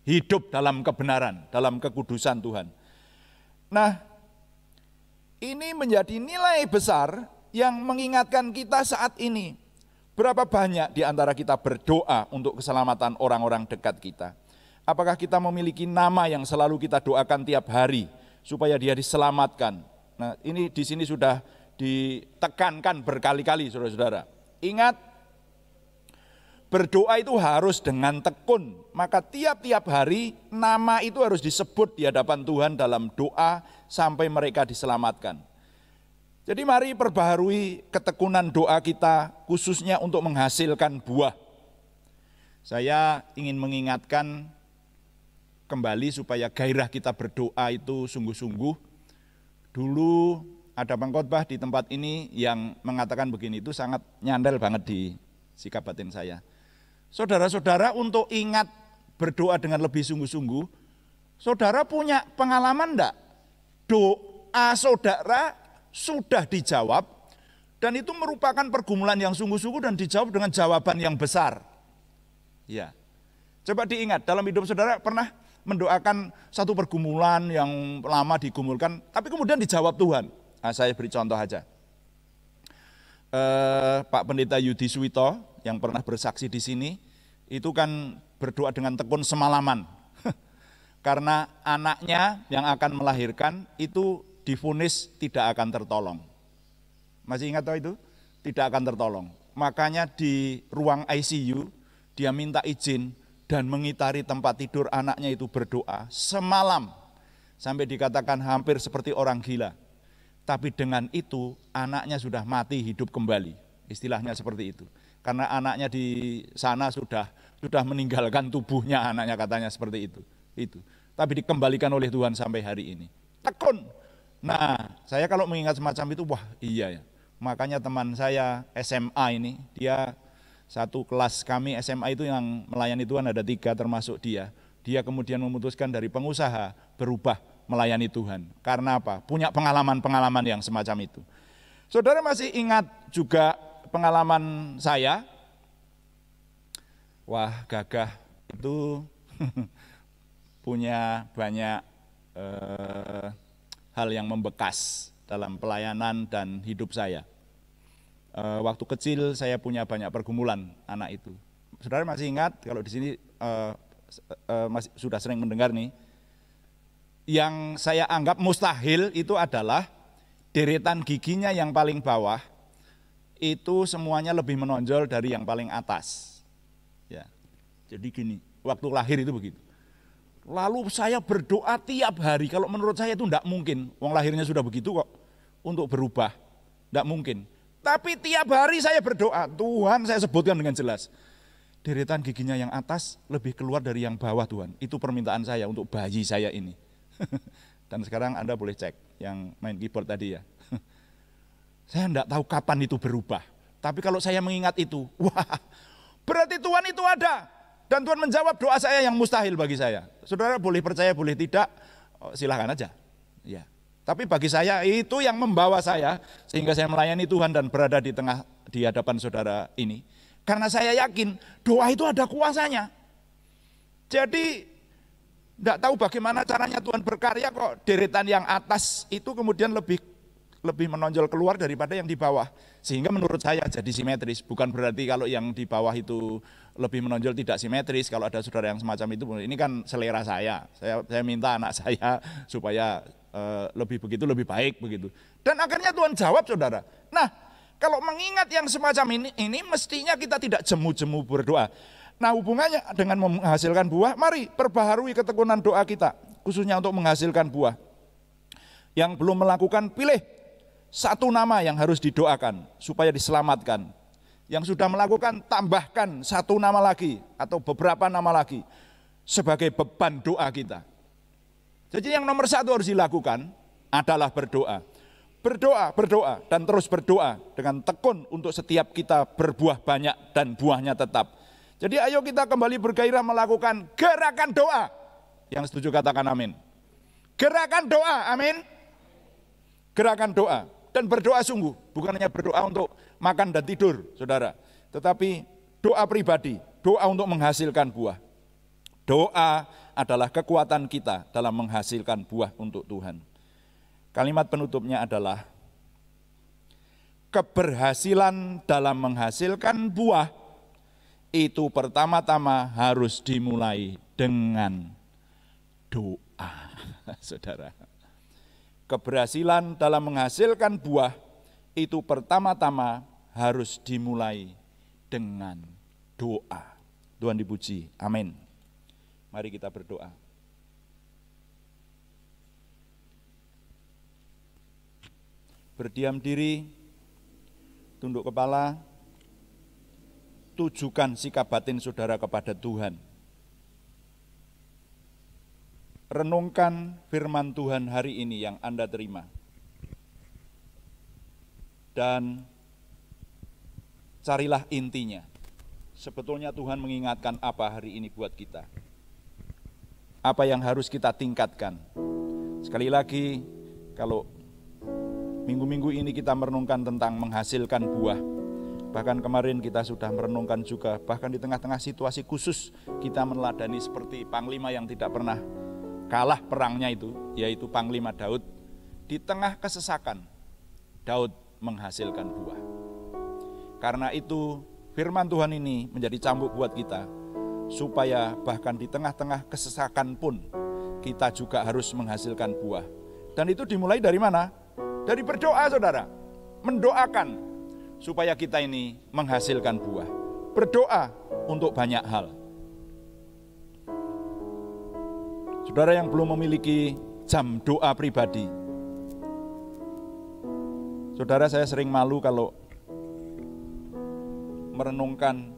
hidup dalam kebenaran, dalam kekudusan Tuhan. Nah, ini menjadi nilai besar yang mengingatkan kita saat ini. Berapa banyak di antara kita berdoa untuk keselamatan orang-orang dekat kita? Apakah kita memiliki nama yang selalu kita doakan tiap hari supaya dia diselamatkan? Nah, ini di sini sudah ditekankan berkali-kali, saudara-saudara. Ingat, berdoa itu harus dengan tekun. Maka tiap-tiap hari nama itu harus disebut di hadapan Tuhan dalam doa sampai mereka diselamatkan. Jadi mari perbaharui ketekunan doa kita khususnya untuk menghasilkan buah. Saya ingin mengingatkan kembali supaya gairah kita berdoa itu sungguh-sungguh. Dulu ada pengkhotbah di tempat ini yang mengatakan begini, itu sangat nyandel banget di sikap batin saya. Saudara-saudara, untuk ingat berdoa dengan lebih sungguh-sungguh, saudara punya pengalaman enggak? Doa saudara sudah dijawab, dan itu merupakan pergumulan yang sungguh-sungguh dan dijawab dengan jawaban yang besar. Ya, coba diingat, dalam hidup saudara pernah mendoakan satu pergumulan yang lama digumulkan, tapi kemudian dijawab Tuhan. Nah, saya beri contoh aja. Pak Pendeta Yudi Suwito yang pernah bersaksi di sini, itu kan berdoa dengan tekun semalaman. Karena anaknya yang akan melahirkan itu divonis tidak akan tertolong. Masih ingat tahu itu? Tidak akan tertolong. Makanya di ruang ICU dia minta izin dan mengitari tempat tidur anaknya itu berdoa semalam. Sampai dikatakan hampir seperti orang gila. Tapi dengan itu anaknya sudah mati hidup kembali. Istilahnya seperti itu. Karena anaknya di sana sudah meninggalkan tubuhnya, anaknya katanya seperti itu. Tapi dikembalikan oleh Tuhan sampai hari ini. Tekun. Nah, saya kalau mengingat semacam itu, wah iya ya. Makanya teman saya SMA ini, dia satu kelas kami SMA itu yang melayani Tuhan ada 3 termasuk dia. Dia kemudian memutuskan dari pengusaha berubah melayani Tuhan. Karena apa? Punya pengalaman-pengalaman yang semacam itu. Saudara masih ingat juga pengalaman saya? Wah, gagah itu punya banyak hal yang membekas dalam pelayanan dan hidup saya. Waktu kecil saya punya banyak pergumulan anak itu. Saudara masih ingat kalau di sini masih sudah sering mendengar nih, yang saya anggap mustahil itu adalah deretan giginya yang paling bawah itu semuanya lebih menonjol dari yang paling atas. Ya, jadi gini, waktu lahir itu begitu. Lalu saya berdoa tiap hari, kalau menurut saya itu tidak mungkin, wong lahirnya sudah begitu kok, untuk berubah, tidak mungkin. Tapi tiap hari saya berdoa, Tuhan saya sebutkan dengan jelas, deretan giginya yang atas lebih keluar dari yang bawah Tuhan, itu permintaan saya untuk bayi saya ini. Dan sekarang Anda boleh cek, yang main keyboard tadi ya. Saya tidak tahu kapan itu berubah, tapi kalau saya mengingat itu, wah berarti Tuhan itu ada. Dan Tuhan menjawab doa saya yang mustahil bagi saya. Saudara boleh percaya, boleh tidak, silahkan aja. Ya. Tapi bagi saya itu yang membawa saya, sehingga saya melayani Tuhan dan berada di hadapan saudara ini. Karena saya yakin doa itu ada kuasanya. Jadi tidak tahu bagaimana caranya Tuhan berkarya kok deretan yang atas itu kemudian lebih menonjol keluar daripada yang di bawah. Sehingga menurut saya jadi simetris. Bukan berarti kalau yang di bawah itu lebih menonjol tidak simetris. Kalau ada saudara yang semacam itu, ini kan selera saya. Saya minta anak saya supaya lebih begitu, lebih baik begitu. Dan akhirnya Tuhan jawab saudara. Nah, kalau mengingat yang semacam ini mestinya kita tidak jemu-jemu berdoa. Nah, hubungannya dengan menghasilkan buah, mari perbaharui ketekunan doa kita. Khususnya untuk menghasilkan buah. Yang belum melakukan, pilih satu nama yang harus didoakan supaya diselamatkan. Yang sudah melakukan, tambahkan satu nama lagi atau beberapa nama lagi sebagai beban doa kita. Jadi yang nomor 1 harus dilakukan adalah berdoa. Berdoa, dan terus berdoa dengan tekun untuk setiap kita berbuah banyak dan buahnya tetap. Jadi ayo kita kembali bergairah melakukan gerakan doa. Yang setuju katakan amin. Gerakan doa, amin. Gerakan doa. Dan berdoa sungguh, bukan hanya berdoa untuk makan dan tidur, saudara. Tetapi doa pribadi, doa untuk menghasilkan buah. Doa adalah kekuatan kita dalam menghasilkan buah untuk Tuhan. Kalimat penutupnya adalah, keberhasilan dalam menghasilkan buah, itu pertama-tama harus dimulai dengan doa, saudara. Keberhasilan dalam menghasilkan buah itu pertama-tama harus dimulai dengan doa. Tuhan dipuji, amin. Mari kita berdoa. berdiam diri, tunduk kepala, tujukan sikap batin saudara kepada Tuhan. Renungkan firman Tuhan hari ini yang Anda terima. Dan carilah intinya. Sebetulnya Tuhan mengingatkan apa hari ini buat kita. Apa yang harus kita tingkatkan. Sekali lagi, kalau minggu-minggu ini kita merenungkan tentang menghasilkan buah. Bahkan kemarin kita sudah merenungkan juga, bahkan di tengah-tengah situasi khusus, kita meneladani seperti Panglima yang tidak pernah kalah perangnya itu, yaitu Panglima Daud. Di tengah kesesakan, Daud menghasilkan buah. Karena itu firman Tuhan ini menjadi cambuk buat kita, supaya bahkan di tengah-tengah kesesakan pun kita juga harus menghasilkan buah. Dan itu dimulai dari mana? Dari berdoa, saudara. Mendoakan supaya kita ini menghasilkan buah. Berdoa untuk banyak hal. Saudara yang belum memiliki jam doa pribadi, saudara, saya sering malu kalau merenungkan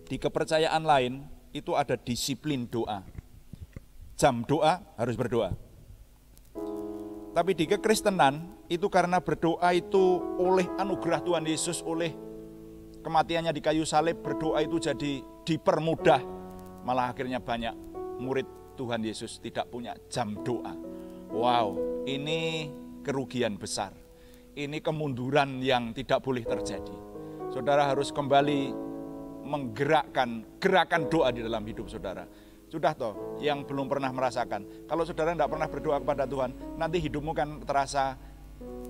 di kepercayaan lain itu ada disiplin doa. Jam doa harus berdoa. Tapi di kekristenan itu karena berdoa itu oleh anugerah Tuhan Yesus, oleh kematiannya di kayu salib, berdoa itu jadi dipermudah. Malah akhirnya banyak murid Tuhan Yesus tidak punya jam doa. Wow, ini kerugian besar. Ini kemunduran yang tidak boleh terjadi. Saudara harus kembali menggerakkan gerakan doa di dalam hidup saudara. Sudah toh, yang belum pernah merasakan. Kalau saudara tidak pernah berdoa kepada Tuhan, nanti hidupmu kan terasa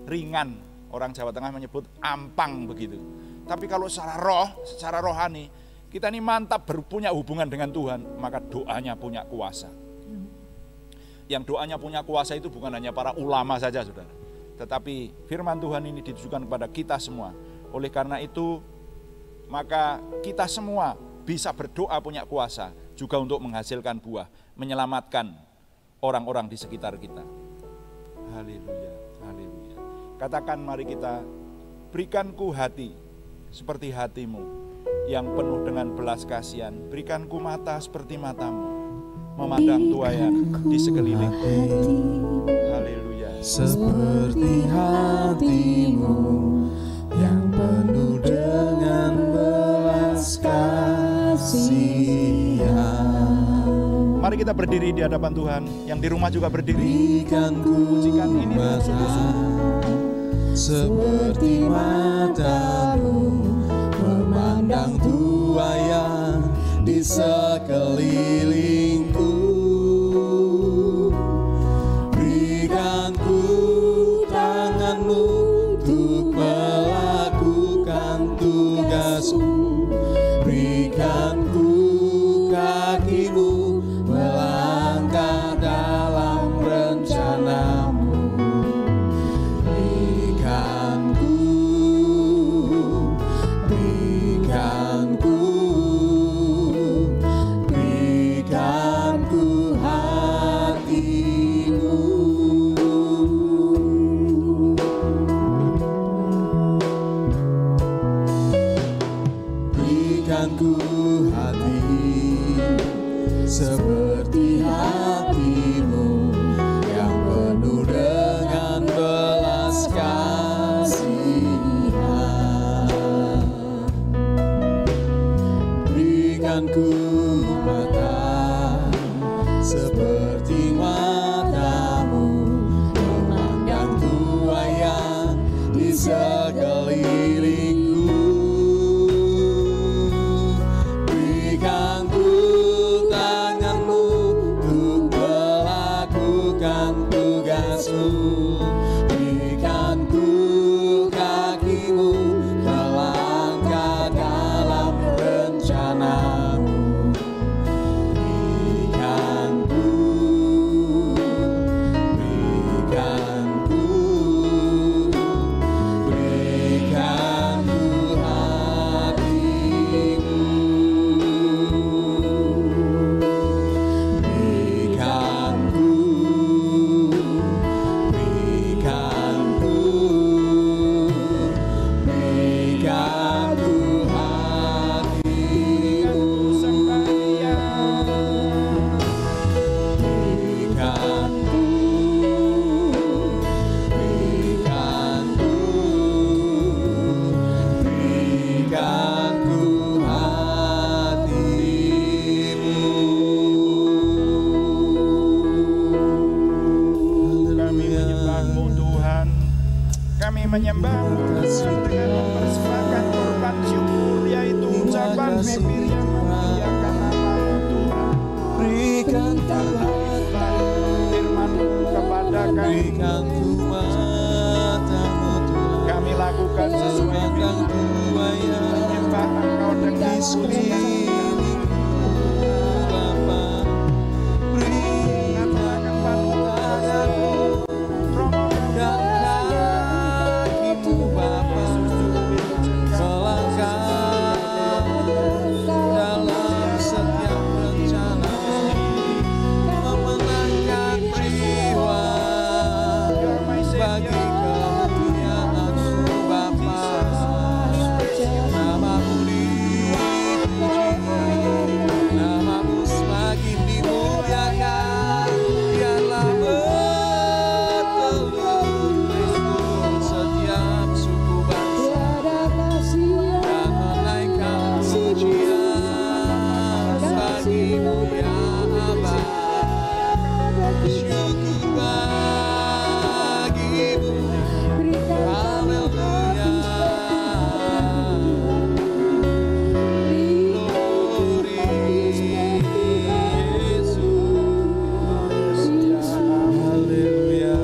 ringan. Orang Jawa Tengah menyebut ampang begitu. Tapi kalau secara rohani, kita ini mantap punya hubungan dengan Tuhan, maka doanya punya kuasa. Yang doanya punya kuasa itu bukan hanya para ulama saja, saudara. Tetapi firman Tuhan ini ditujukan kepada kita semua. Oleh karena itu, maka kita semua bisa berdoa punya kuasa juga untuk menghasilkan buah, menyelamatkan orang-orang di sekitar kita. Haleluya, haleluya. Katakan, mari kita, berikanku hati seperti hatimu yang penuh dengan belas kasihan. Berikanku mata seperti matamu, memandang tuayan di sekelilingku. Haleluya. Seperti hatimu yang penuh dengan belas kasihan. Mari kita berdiri di hadapan Tuhan. Yang di rumah juga berdiri. Pujikan ini seperti matamu memandang tuayan di sekelilingku. Berikanku tanganmu untuk melakukan tugasmu. Berikanku kakimu melangkah dalam rencanamu. Berikanku hatimu. Berikanku hati seperti hatimu yang penuh dengan belas kasihan. Berikanku mata seperti matamu memandang tuayan di sekelilingku. Berikanku tanganmu untuk melakukan tugasmu. Berikanku kakimu melangkah dalam rencanamu. Berikanku Yang ku matamu Tuhan, Kami lakukan sesuai yang buaya menyembah Engkau dengan di sekelilingku Bapa. Berikan tanganmu dan kakimu Bapa, melangkah dalam setiap rencana, memenangkan jiwa bagi kemuliaan-Mu Bapa. Namamu dipuji, namamu semakin dimuliakan, biarlah bertelur Kristus setiap suku bangsa, dan menaikkan pujian bagi-Mu ya Aba. Syukur bagi-Mu, haleluya. Glory Yesus, haleluya.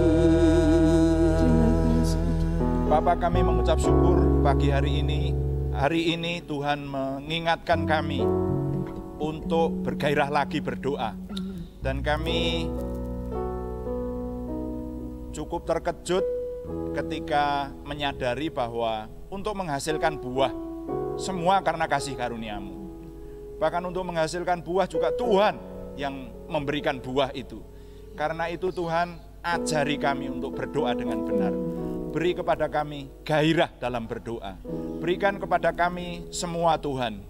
Bapak, kami mengucap syukur pagi hari ini. Hari ini Tuhan mengingatkan kami untuk bergairah lagi berdoa. Dan kami cukup terkejut ketika menyadari bahwa untuk menghasilkan buah, semua karena kasih karunia-Mu. Bahkan untuk menghasilkan buah juga Tuhan yang memberikan buah itu. Karena itu Tuhan, ajari kami untuk berdoa dengan benar. Beri kepada kami gairah dalam berdoa. Berikan kepada kami semua Tuhan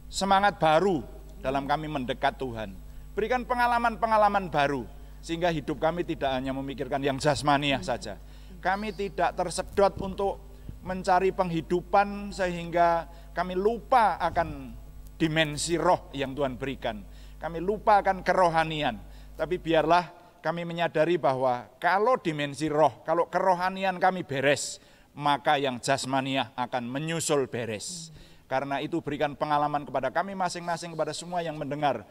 semangat baru dalam kami mendekat Tuhan. Berikan pengalaman-pengalaman baru sehingga hidup kami tidak hanya memikirkan yang jasmaniah saja. Kami tidak tersedot untuk mencari penghidupan sehingga kami lupa akan dimensi roh yang Tuhan berikan. Kami lupa akan kerohanian. Tapi biarlah kami menyadari bahwa kalau dimensi roh, kalau kerohanian kami beres, maka yang jasmaniah akan menyusul beres. Karena itu berikan pengalaman kepada kami masing-masing, kepada semua yang mendengar.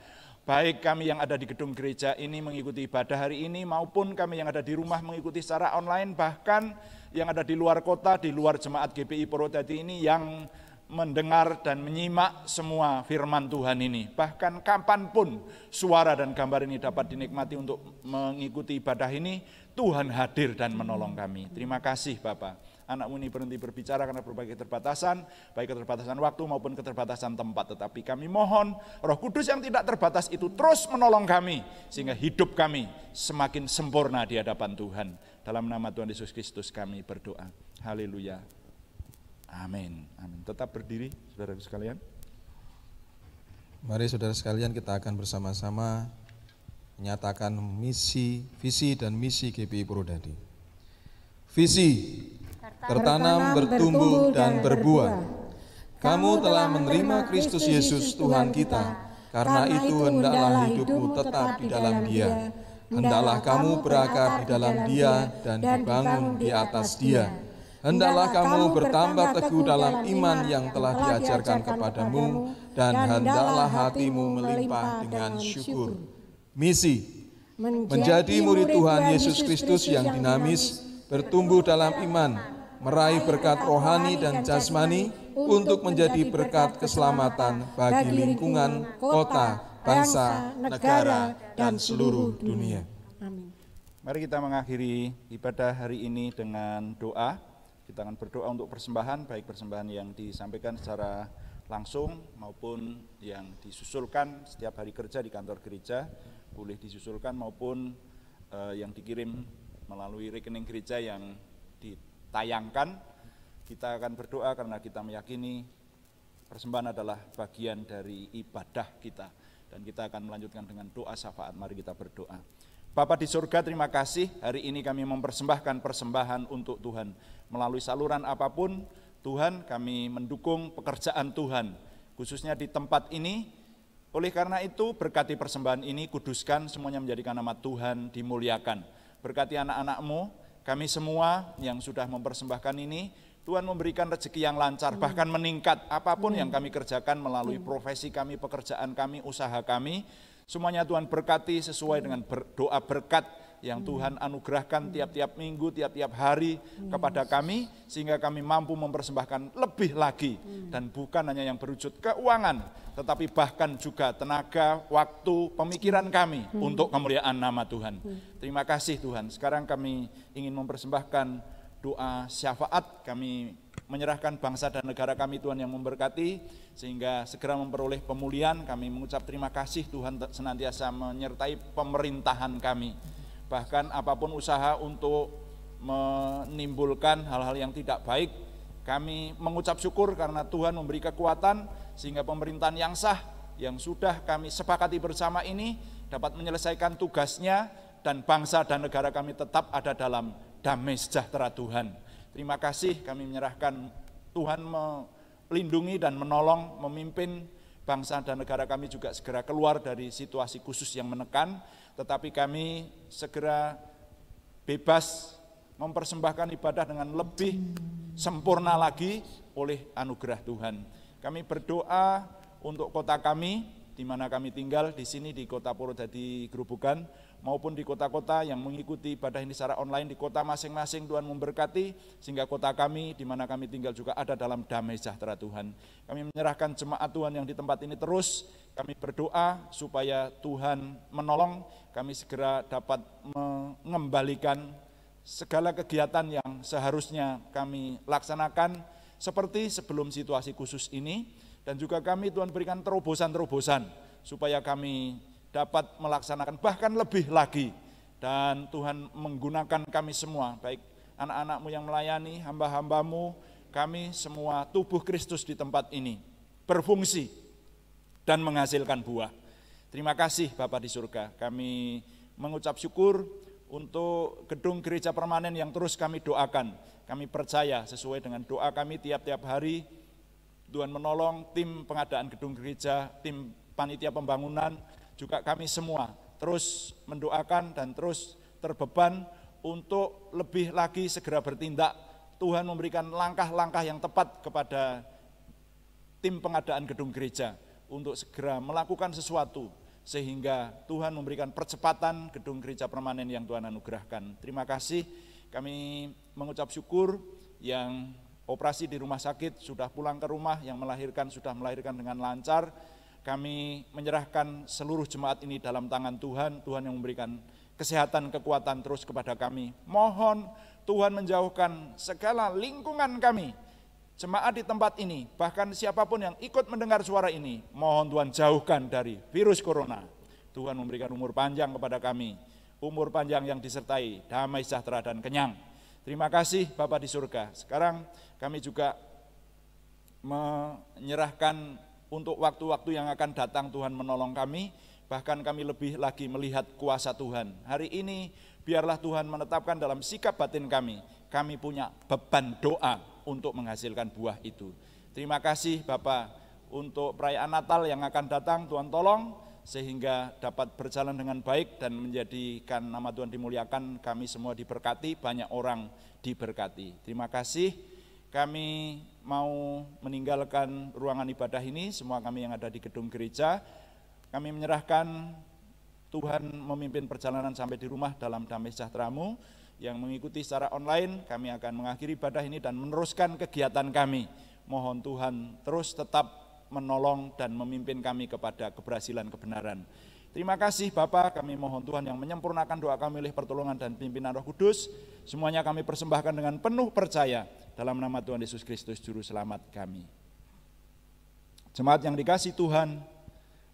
Baik kami yang ada di gedung gereja ini mengikuti ibadah hari ini, maupun kami yang ada di rumah mengikuti secara online, bahkan yang ada di luar kota, di luar jemaat GPI Purwodadi ini yang mendengar dan menyimak semua firman Tuhan ini. Bahkan kapanpun suara dan gambar ini dapat dinikmati untuk mengikuti ibadah ini, Tuhan hadir dan menolong kami. Terima kasih Bapak. Anak-Mu ini berhenti berbicara karena berbagai keterbatasan, baik keterbatasan waktu maupun keterbatasan tempat. Tetapi kami mohon Roh Kudus yang tidak terbatas itu terus menolong kami, sehingga hidup kami semakin sempurna di hadapan Tuhan. Dalam nama Tuhan Yesus Kristus kami berdoa. Haleluya. Amin. Amin. Tetap berdiri, saudara sekalian. Mari saudara sekalian, kita akan bersama-sama menyatakan misi, visi dan misi GPI Purwodadi. Visi: tertanam, bertumbuh, dan berbuah. Kamu telah menerima Kristus Yesus Tuhan kita, karena itu hendaklah hidupmu tetap di dalam Dia. Hendaklah kamu berakar di dalam Dia dan dibangun di atas Dia. Hendaklah kamu bertambah teguh dalam iman yang telah diajarkan kepadamu, dan hendaklah hatimu melimpah dengan syukur. Misi: menjadi murid Tuhan Yesus Kristus yang dinamis, bertumbuh dalam iman, meraih berkat rohani dan jasmani untuk menjadi berkat keselamatan bagi lingkungan, kota, bangsa, negara, dan seluruh dunia. Amin. Mari kita mengakhiri ibadah hari ini dengan doa. Kita akan berdoa untuk persembahan, baik persembahan yang disampaikan secara langsung maupun yang disusulkan setiap hari kerja di kantor gereja, boleh disusulkan, maupun yang dikirim melalui rekening gereja yang ditayangkan. Kita akan berdoa karena kita meyakini persembahan adalah bagian dari ibadah kita, dan kita akan melanjutkan dengan doa syafaat. Mari kita berdoa. Bapa di surga, terima kasih hari ini kami mempersembahkan persembahan untuk Tuhan. Melalui saluran apapun, Tuhan, kami mendukung pekerjaan Tuhan, khususnya di tempat ini. Oleh karena itu, berkati persembahan ini, kuduskan semuanya menjadikan nama Tuhan dimuliakan. Berkati anak-anak-Mu, kami semua yang sudah mempersembahkan ini, Tuhan memberikan rezeki yang lancar, bahkan meningkat. Apapun yang kami kerjakan melalui profesi kami, pekerjaan kami, usaha kami, semuanya Tuhan berkati sesuai dengan doa berkat yang Tuhan anugerahkan tiap-tiap minggu, tiap-tiap hari kepada kami, sehingga kami mampu mempersembahkan lebih lagi, dan bukan hanya yang berwujud keuangan, tetapi bahkan juga tenaga, waktu, pemikiran kami untuk kemuliaan nama Tuhan. Terima kasih Tuhan. Sekarang kami ingin mempersembahkan doa syafaat. Kami menyerahkan bangsa dan negara kami Tuhan yang memberkati, sehingga segera memperoleh pemulihan. Kami mengucap terima kasih Tuhan senantiasa menyertai pemerintahan kami. Bahkan apapun usaha untuk menimbulkan hal-hal yang tidak baik, kami mengucap syukur karena Tuhan memberi kekuatan, sehingga pemerintahan yang sah, yang sudah kami sepakati bersama ini, dapat menyelesaikan tugasnya, dan bangsa dan negara kami tetap ada dalam damai sejahtera Tuhan. Terima kasih, kami menyerahkan Tuhan melindungi dan menolong, memimpin bangsa dan negara kami juga segera keluar dari situasi khusus yang menekan, tetapi kami segera bebas mempersembahkan ibadah dengan lebih sempurna lagi oleh anugerah Tuhan. Kami berdoa untuk kota kami, di mana kami tinggal, di sini di kota Purwodadi Grobogan, maupun di kota-kota yang mengikuti ibadah ini secara online, di kota masing-masing Tuhan memberkati, sehingga kota kami di mana kami tinggal juga ada dalam damai sejahtera Tuhan. Kami menyerahkan jemaat Tuhan yang di tempat ini terus, kami berdoa supaya Tuhan menolong, kami segera dapat mengembalikan segala kegiatan yang seharusnya kami laksanakan seperti sebelum situasi khusus ini, dan juga kami Tuhan berikan terobosan-terobosan supaya kami dapat melaksanakan bahkan lebih lagi, dan Tuhan menggunakan kami semua, baik anak-anak-Mu yang melayani, hamba-hamba-Mu, kami semua tubuh Kristus di tempat ini berfungsi dan menghasilkan buah. Terima kasih Bapa di surga, kami mengucap syukur untuk gedung gereja permanen yang terus kami doakan. Kami percaya sesuai dengan doa kami tiap-tiap hari, Tuhan menolong tim pengadaan gedung gereja, tim panitia pembangunan, juga kami semua terus mendoakan dan terus terbeban untuk lebih lagi segera bertindak. Tuhan memberikan langkah-langkah yang tepat kepada tim pengadaan gedung gereja untuk segera melakukan sesuatu, sehingga Tuhan memberikan percepatan gedung gereja permanen yang Tuhan anugerahkan. Terima kasih, kami mengucap syukur yang operasi di rumah sakit sudah pulang ke rumah, yang melahirkan sudah melahirkan dengan lancar. Kami menyerahkan seluruh jemaat ini dalam tangan Tuhan, Tuhan yang memberikan kesehatan, kekuatan terus kepada kami. Mohon Tuhan menjauhkan segala lingkungan kami, jemaat di tempat ini, bahkan siapapun yang ikut mendengar suara ini, mohon Tuhan jauhkan dari virus corona. Tuhan memberikan umur panjang kepada kami, umur panjang yang disertai damai sejahtera dan kenyang. Terima kasih Bapa di surga. Sekarang kami juga menyerahkan untuk waktu-waktu yang akan datang Tuhan menolong kami, bahkan kami lebih lagi melihat kuasa Tuhan. Hari ini biarlah Tuhan menetapkan dalam sikap batin kami punya beban doa untuk menghasilkan buah itu. Terima kasih Bapa untuk perayaan Natal yang akan datang, Tuhan tolong sehingga dapat berjalan dengan baik dan menjadikan nama Tuhan dimuliakan, kami semua diberkati, banyak orang diberkati. Terima kasih. Kami mau meninggalkan ruangan ibadah ini, semua kami yang ada di gedung gereja, kami menyerahkan Tuhan memimpin perjalanan sampai di rumah dalam damai sejahtera-Mu. Yang mengikuti secara online, kami akan mengakhiri ibadah ini dan meneruskan kegiatan kami. Mohon Tuhan terus tetap menolong dan memimpin kami kepada keberhasilan kebenaran. Terima kasih Bapa, kami mohon Tuhan yang menyempurnakan doa kami oleh pertolongan dan pimpinan Roh Kudus. Semuanya kami persembahkan dengan penuh percaya dalam nama Tuhan Yesus Kristus Juru Selamat kami. Jemaat yang dikasihi Tuhan,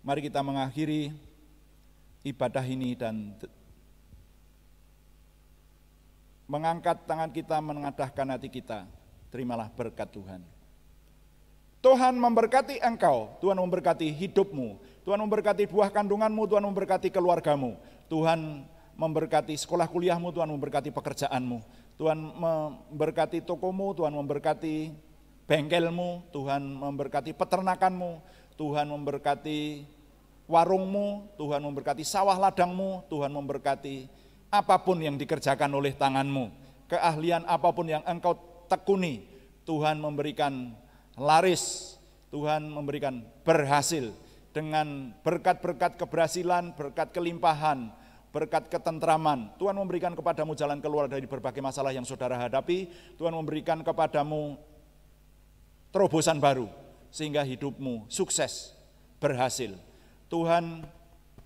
mari kita mengakhiri ibadah ini dan mengangkat tangan kita, menengadahkan hati kita. Terimalah berkat Tuhan. Tuhan memberkati engkau, Tuhan memberkati hidupmu, Tuhan memberkati buah kandunganmu, Tuhan memberkati keluargamu, Tuhan memberkati sekolah kuliahmu, Tuhan memberkati pekerjaanmu, Tuhan memberkati tokomu, Tuhan memberkati bengkelmu, Tuhan memberkati peternakanmu, Tuhan memberkati warungmu, Tuhan memberkati sawah ladangmu, Tuhan memberkati apapun yang dikerjakan oleh tanganmu, keahlian apapun yang engkau tekuni, Tuhan memberikan laris, Tuhan memberikan berhasil dengan berkat-berkat keberhasilan, berkat kelimpahan, berkat ketentraman. Tuhan memberikan kepadamu jalan keluar dari berbagai masalah yang saudara hadapi. Tuhan memberikan kepadamu terobosan baru, sehingga hidupmu sukses, berhasil. Tuhan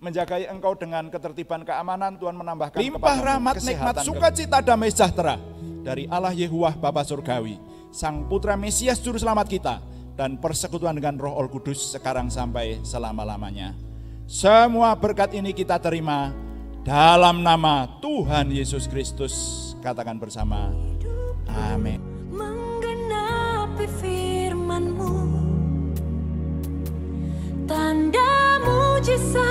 menjagai engkau dengan ketertiban keamanan. Tuhan menambahkan limpah rahmat, nikmat, sukacita, damai sejahtera dari Allah Yehuwah Bapa Surgawi, Sang Putra Mesias Juru Selamat kita, dan persekutuan dengan Roh Kudus sekarang sampai selama-lamanya. Semua berkat ini kita terima dalam nama Tuhan Yesus Kristus. Katakan bersama, amin. Menggenapi firman-Mu, tanda mujizat